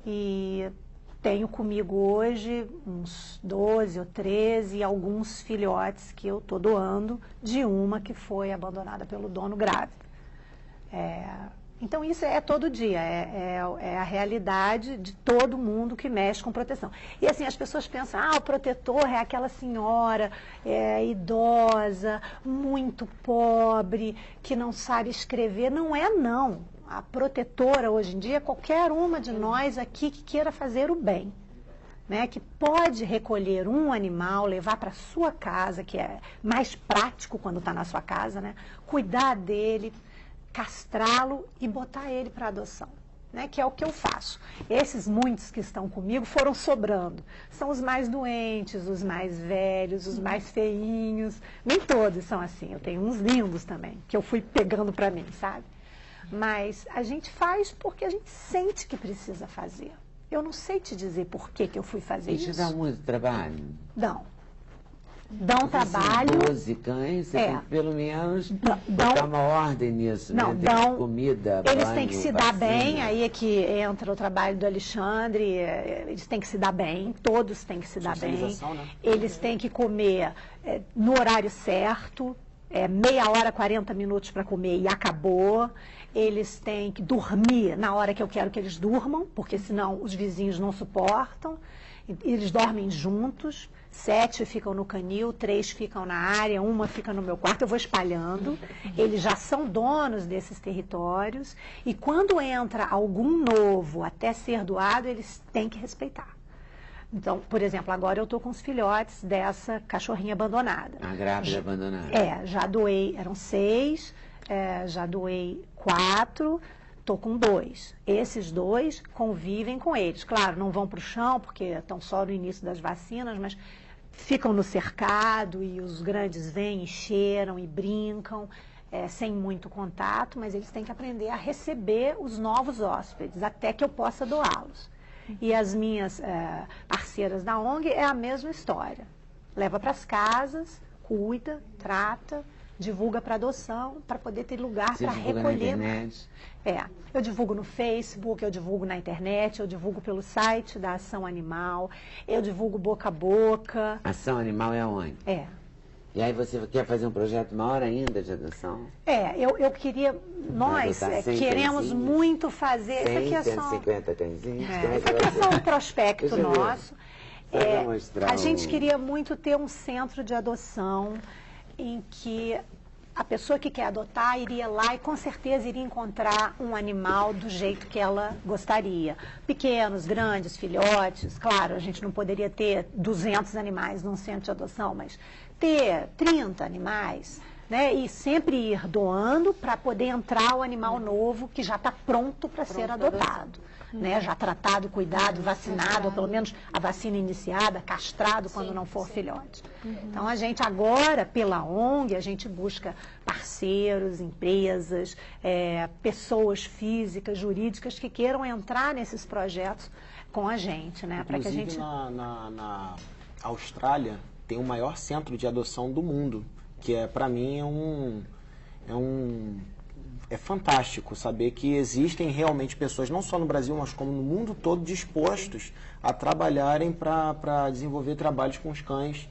E tenho comigo hoje uns 12 ou 13 e alguns filhotes que eu estou doando de uma que foi abandonada pelo dono grávida. Então, isso é todo dia, é a realidade de todo mundo que mexe com proteção. E assim, as pessoas pensam, o protetor é aquela senhora idosa, muito pobre, que não sabe escrever. Não é, não. A protetora, hoje em dia, é qualquer uma de nós aqui que queira fazer o bem, né? Que pode recolher um animal, levar para sua casa, que é mais prático quando está na sua casa, né? Cuidar dele, castrá-lo e botar ele para adoção, né? Que é o que eu faço. Esses muitos que estão comigo foram sobrando. São os mais doentes, os mais velhos, os mais feinhos. Nem todos são assim. Eu tenho uns lindos também, que eu fui pegando para mim, sabe? Mas a gente faz porque a gente sente que precisa fazer. Eu não sei te dizer por que eu fui fazer isso. E te dá muito trabalho? Dão trabalho. 12 cães, você tem que pelo menos botar uma ordem nisso, né? Tem comida, eles banho, têm que se dar bem, aí é que entra o trabalho do Alexandre, eles têm que se dar bem, todos têm que se dar bem. Né? Eles têm que comer no horário certo. meia hora, 40 minutos para comer e acabou. Eles têm que dormir na hora que eu quero que eles durmam, porque senão os vizinhos não suportam. Eles dormem juntos, 7 ficam no canil, 3 ficam na área, 1 fica no meu quarto, eu vou espalhando. Eles já são donos desses territórios e quando entra algum novo até ser doado, eles têm que respeitar. Então, por exemplo, agora eu estou com os filhotes dessa cachorrinha abandonada. A grávida abandonada. Já doei, eram 6, já doei 4, estou com 2. Esses 2 convivem com eles. Claro, não vão para o chão, porque estão só no início das vacinas, mas ficam no cercado e os grandes vêm e cheiram e brincam, sem muito contato, mas eles têm que aprender a receber os novos hóspedes, até que eu possa doá-los. E as minhas parceiras da ONG é a mesma história. Leva para as casas, cuida, trata, divulga para adoção, para poder ter lugar para recolher. Na internet. Eu divulgo no Facebook, eu divulgo na internet, eu divulgo pelo site da Ação Animal, eu divulgo boca a boca. Ação Animal é aonde? E aí você quer fazer um projeto maior ainda de adoção? Eu queria, nós queremos muito fazer, isso aqui é só 150 cãezinhos. Isso aqui é só um prospecto nosso. A gente queria muito ter um centro de adoção em que a pessoa que quer adotar iria lá e com certeza iria encontrar um animal do jeito que ela gostaria. Pequenos, grandes, filhotes. Claro, a gente não poderia ter 200 animais num centro de adoção, mas ter 30 animais, né? E sempre ir doando para poder entrar o animal novo que já está pronto para ser adotado. Né, já tratado, cuidado, vacinado, ou pelo menos a vacina iniciada, castrado quando não for filhote. Então, a gente agora, pela ONG, a gente busca parceiros, empresas, pessoas físicas, jurídicas que queiram entrar nesses projetos com a gente, né? Para que a gente... na Austrália tem o maior centro de adoção do mundo, que para mim é fantástico saber que existem realmente pessoas, não só no Brasil, mas como no mundo todo, dispostos a trabalharem para desenvolver trabalhos com os cães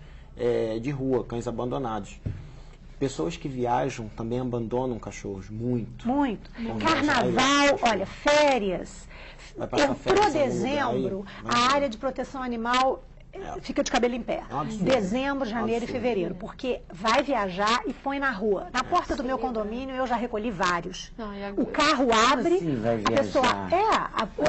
de rua, cães abandonados. Pessoas que viajam também abandonam cachorros, muito. Muito. Carnaval, olha, férias. Entrou dezembro, a área de proteção animal fica de cabelo em pé. Dezembro, janeiro e fevereiro. Porque vai viajar e põe na rua. Na porta do meu condomínio eu já recolhi vários. O carro abre, a pessoa...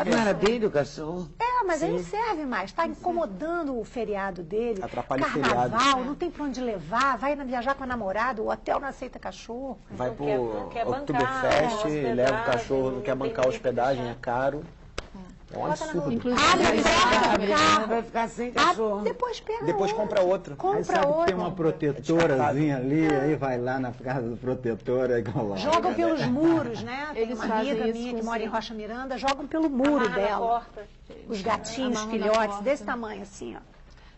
Não era dele o cachorro? Mas ele não serve mais. Está incomodando o feriado dele. Atrapalha o Carnaval, feriado. não tem para onde levar. Vai viajar com a namorada, o hotel não aceita cachorro. Vai pro Oktoberfest, leva o cachorro, não quer bancar a hospedagem, é caro. É um absurdo. Vai ficar sem cachorro. Depois pega Depois compra outro. Aí sabe que tem uma protetorazinha ali, aí vai lá na casa do protetor e coloca. Jogam pelos muros, né? Tem Eles uma fazem amiga isso minha que com mora em os- Rocha Miranda, jogam pelo muro dela. Os gatinhos, Amarram na filhotes, porta. desse tamanho assim, ó.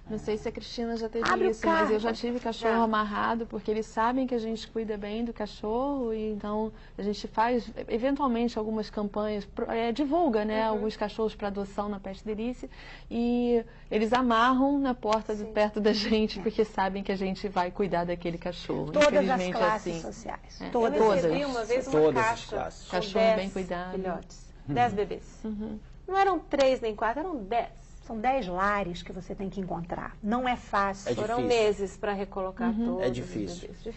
Não sei se a Cristina já teve Abre o isso, mas carro. eu já tive cachorro Já. amarrado, porque eles sabem que a gente cuida bem do cachorro, e então a gente faz, eventualmente, algumas campanhas, divulga, né, alguns cachorros para adoção na Pet Delícia, e eles amarram na porta perto da gente, porque sabem que a gente vai cuidar daquele cachorro. Todas as Infelizmente, classes assim. sociais. É. Todas. Eu recebi uma vez uma Todas as caixa classes. com Cachorro 10 bem cuidado. filhotes, 10 bebês. Não eram 3 nem 4, eram 10. São 10 lares que você tem que encontrar. Não é fácil. É Foram difícil. meses para recolocar todos. É difícil. Os bebês.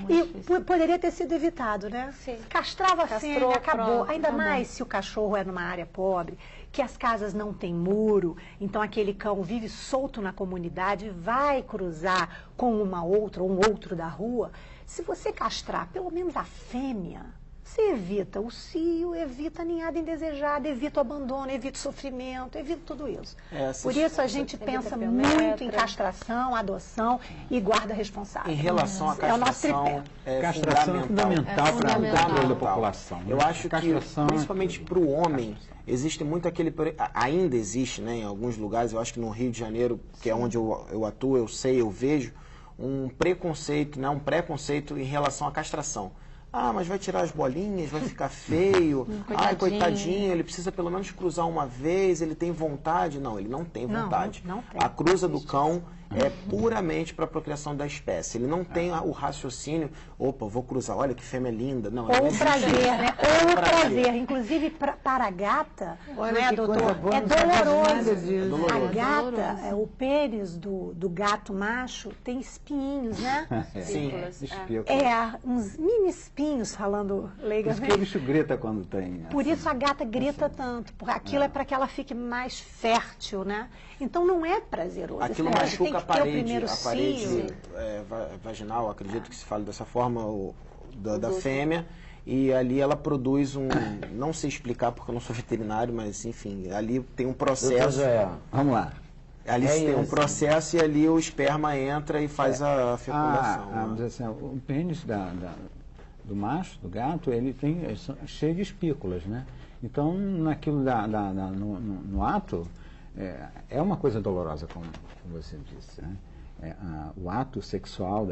Difícil. E poderia ter sido evitado, né? Sim. Castrava a Castrou, fêmea, acabou. pronto, Ainda acabou. mais se o cachorro é numa área pobre, que as casas não têm muro, então aquele cão vive solto na comunidade, vai cruzar com uma outra ou um outro da rua. Se você castrar pelo menos a fêmea, você evita o cio, evita a ninhada indesejada, evita o abandono, evita o sofrimento, evita tudo isso. Por isso a gente pensa muito em castração, adoção e guarda responsável. Em relação à É o nosso castração, tripé. Castração é fundamental para o controle da população. Eu acho que, Castração principalmente para o homem, existe muito aquele... Ainda existe, né, em alguns lugares, eu acho que no Rio de Janeiro, que é onde eu atuo, eu sei, eu vejo, um preconceito, né, um preconceito em relação à castração. Ah, mas vai tirar as bolinhas, vai ficar feio. Ai, coitadinho, ele precisa pelo menos cruzar uma vez, ele tem vontade. Não, ele não tem vontade. Não tem. A cruza do cão é puramente para a procriação da espécie. Ele não tem o raciocínio, opa, vou cruzar, olha que fêmea linda. Não, Ou o prazer, né? Ou o prazer. Inclusive, para a gata, Olha né, que doutor? coisa boa, É não sabia nada doloroso. disso. A gata, o pênis do gato macho tem espinhos, né? Sim. Espírito. Uns mini espinhos, falando Por isso que o leigamente. bicho grita quando tem. Por isso a gata grita tanto, porque aquilo é para que ela fique mais fértil, né? Então não é prazeroso. Aquilo Esse tem machuca a que ter o parede, primeiro a parede cio. vaginal, acredito que se fala dessa forma, da fêmea. E ali ela produz não sei explicar porque eu não sou veterinário, mas enfim, ali tem um processo. Vamos lá. Ali tem um processo e ali o esperma entra e faz a fecundação. Vamos dizer assim, o pênis do macho, do gato, ele é cheio de espículas, né? Então, naquilo no ato, é uma coisa dolorosa, como você disse, né? O ato sexual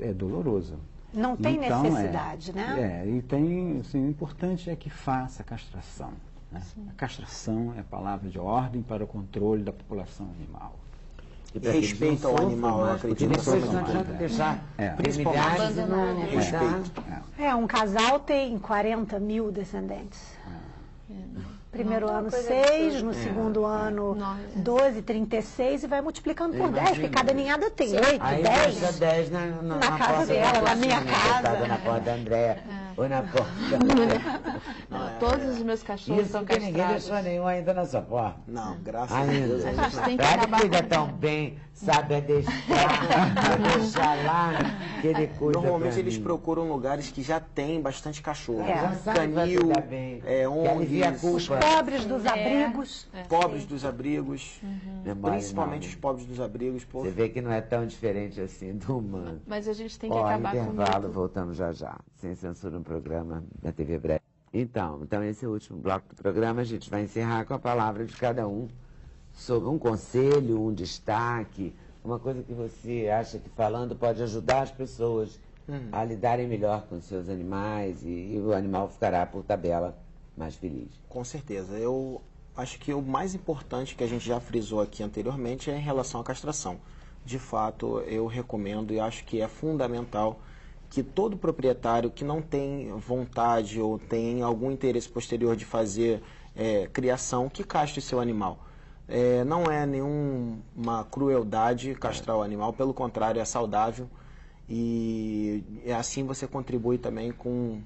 é doloroso. Não tem Então, necessidade, né? E tem, assim, o importante é que faça a castração. Né? A castração é a palavra de ordem para o controle da população animal. E respeito ao animal, eu acredito. Depois não adianta deixar milhares e não respeito. Um casal tem 40 mil descendentes. Primeiro ano 6, no segundo ano 12, 36 e vai multiplicando por 10, porque cada ninhada tem 8, aí 10. deixa 10 na casa porta dela, da na minha cozinha, casa. coitada, na porta da Andréa, ou na porta Todos os meus cachorros Isso são porque ninguém castrados. deixou nenhum ainda na sua porta. Não, graças a Deus. Ainda. A gente tem que Ela acabar cuida com- tão bem, sabe adestrar, deixar lá, que ele cuida Normalmente pra eles mim. procuram lugares que já tem bastante cachorro. Já sabe que vai Canil, cuidar bem, que alivia a ONGs, culpa. Pobres dos abrigos. pobres dos abrigos, Memória principalmente não. os pobres dos abrigos. Pô. Você vê que não é tão diferente assim do humano. Mas a gente tem que Ó, acabar com o intervalo, mito. voltamos já já. Sem censura no programa da TV Breve. Então, esse é o último bloco do programa. A gente vai encerrar com a palavra de cada um sobre um conselho, um destaque, uma coisa que você acha que falando pode ajudar as pessoas a lidarem melhor com os seus animais e o animal ficará, por tabela, mais feliz. Com certeza. Eu acho que o mais importante que a gente já frisou aqui anteriormente é em relação à castração. De fato, eu recomendo e acho que é fundamental que todo proprietário que não tem vontade ou tem algum interesse posterior de fazer criação, que castre seu animal. Não é nenhuma crueldade castrar o animal, pelo contrário, é saudável e assim você contribui também com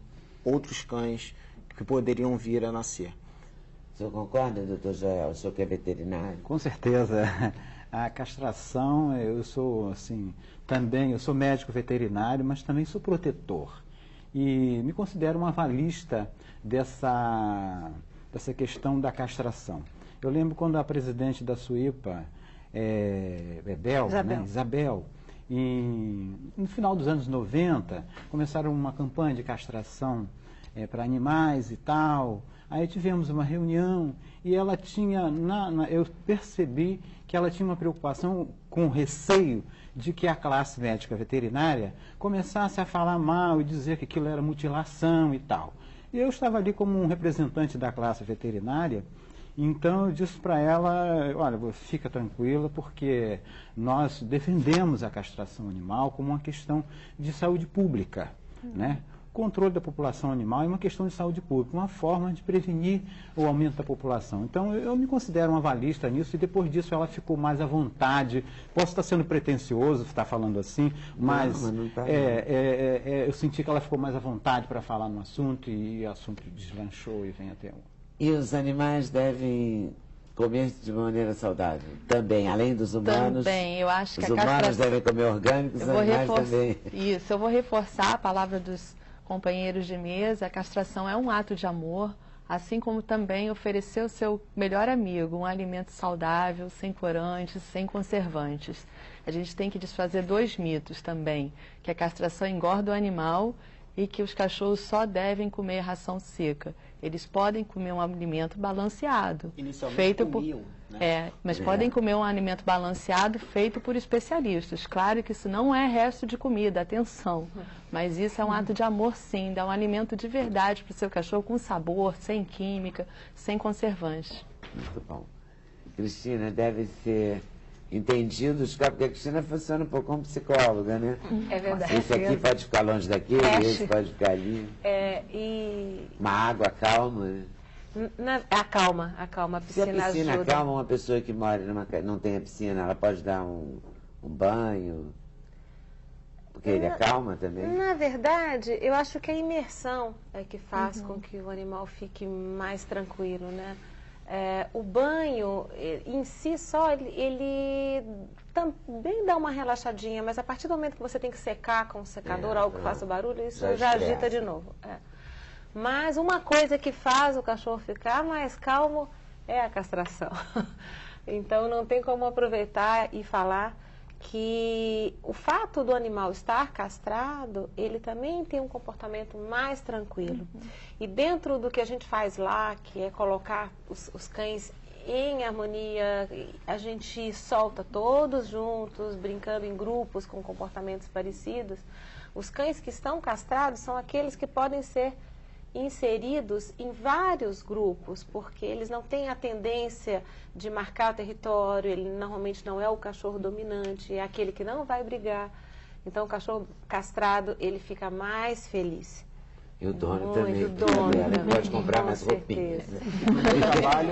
outros cães que poderiam vir a nascer. O senhor concorda, doutor Joel? O senhor que é veterinário? Com certeza. A castração, eu sou assim, também, eu sou médico veterinário, mas também sou protetor. E me considero um avalista dessa questão da castração. Eu lembro quando a presidente da SUIPA, Isabel, no final dos anos 90, começaram uma campanha de castração para animais e tal. Aí tivemos uma reunião e ela tinha, eu percebi que ela tinha uma preocupação com receio de que a classe médica veterinária começasse a falar mal e dizer que aquilo era mutilação e tal. E eu estava ali como um representante da classe veterinária, então eu disse para ela, olha, fica tranquila, porque nós defendemos a castração animal como uma questão de saúde pública, né? Controle da população animal é uma questão de saúde pública, uma forma de prevenir o aumento da população. Então, eu me considero um avalista nisso e depois disso ela ficou mais à vontade. Posso estar sendo pretencioso, estar falando assim, mas não tá, eu senti que ela ficou mais à vontade para falar no assunto e o assunto deslanchou e vem até... E os animais devem comer de maneira saudável também, além dos humanos. Também, eu acho que os a humanos castração... devem comer orgânicos, os animais também. Isso, eu vou reforçar a palavra dos companheiros de mesa. A castração é um ato de amor, assim como também oferecer ao seu melhor amigo um alimento saudável, sem corantes, sem conservantes. A gente tem que desfazer 2 mitos também, que a castração engorda o animal e que os cachorros só devem comer ração seca. Eles podem comer um alimento balanceado, Inicialmente feito comiam, mas podem comer um alimento balanceado feito por especialistas. Claro que isso não é resto de comida, atenção. Mas isso é um ato de amor, sim. Dá um alimento de verdade para o seu cachorro, com sabor, sem química, sem conservantes. Muito bom. Cristina, deve ser entendidos, porque a Cristina funciona um pouco como psicóloga, né? É verdade. Esse aqui pode ficar longe daquele, esse pode ficar ali. Uma água calma, né? Acalma, a Se a piscina piscina ajuda. acalma, uma pessoa que mora não tem a piscina, ela pode dar um banho, porque ele acalma também. Na verdade, eu acho que a imersão é que faz com que o animal fique mais tranquilo, né? O banho em si só, ele também dá uma relaxadinha, mas a partir do momento que você tem que secar com o secador, algo que faça barulho, isso já agita de novo. Mas uma coisa que faz o cachorro ficar mais calmo é a castração. Então não tem como aproveitar e falar que o fato do animal estar castrado, ele também tem um comportamento mais tranquilo. E dentro do que a gente faz lá, que é colocar os cães em harmonia, a gente solta todos juntos, brincando em grupos com comportamentos parecidos. Os cães que estão castrados são aqueles que podem ser inseridos em vários grupos, porque eles não têm a tendência de marcar o território, ele normalmente não é o cachorro dominante, é aquele que não vai brigar. Então o cachorro castrado, ele fica mais feliz. E o dono Muito, também. o dono também, Pode comprar com mais roupinhas.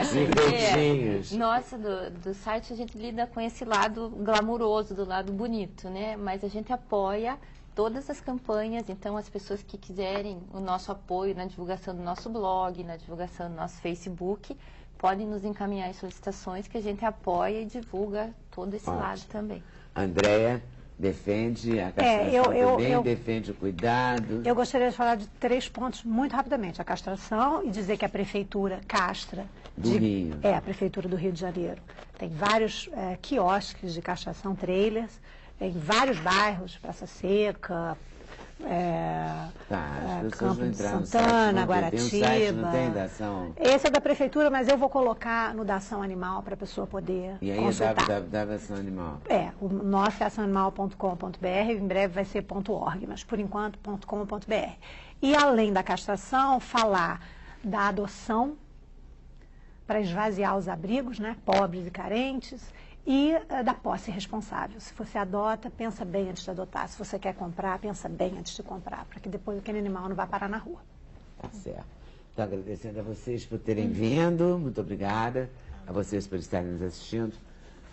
certeza. Nossa, do site a gente lida com esse lado glamuroso, do lado bonito, né? Mas a gente apoia todas as campanhas, então as pessoas que quiserem o nosso apoio na divulgação do nosso blog, na divulgação do nosso Facebook, podem nos encaminhar as solicitações que a gente apoia e divulga todo esse lado também. Andréia defende a castração também, defende o cuidado. Eu gostaria de falar de 3 pontos muito rapidamente. A castração e dizer que a prefeitura castra. A prefeitura do Rio de Janeiro. Tem vários quiosques de castração, trailers, em vários bairros, Praça Seca, Campo de Santana, Guaratiba. Esse é da prefeitura, mas eu vou colocar no Dação Animal para a pessoa poder consultar. E aí é da Dação Animal? O nosso é daçãoanimal.com.br, em breve vai ser .org, mas por enquanto .com.br. E além da castração, falar da adoção para esvaziar os abrigos, né, pobres e carentes, e da posse responsável. Se você adota, pensa bem antes de adotar. Se você quer comprar, pensa bem antes de comprar, para que depois aquele animal não vá parar na rua. Tá certo. Estou agradecendo a vocês por terem vindo. Muito obrigada. A vocês por estarem nos assistindo.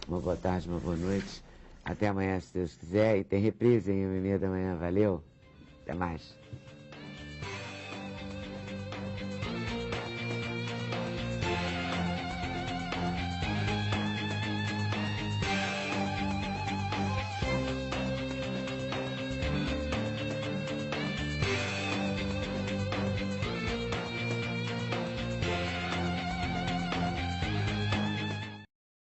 Uma boa tarde, uma boa noite. Até amanhã, se Deus quiser. E tem reprise em 1h30 da manhã. Valeu. Até mais.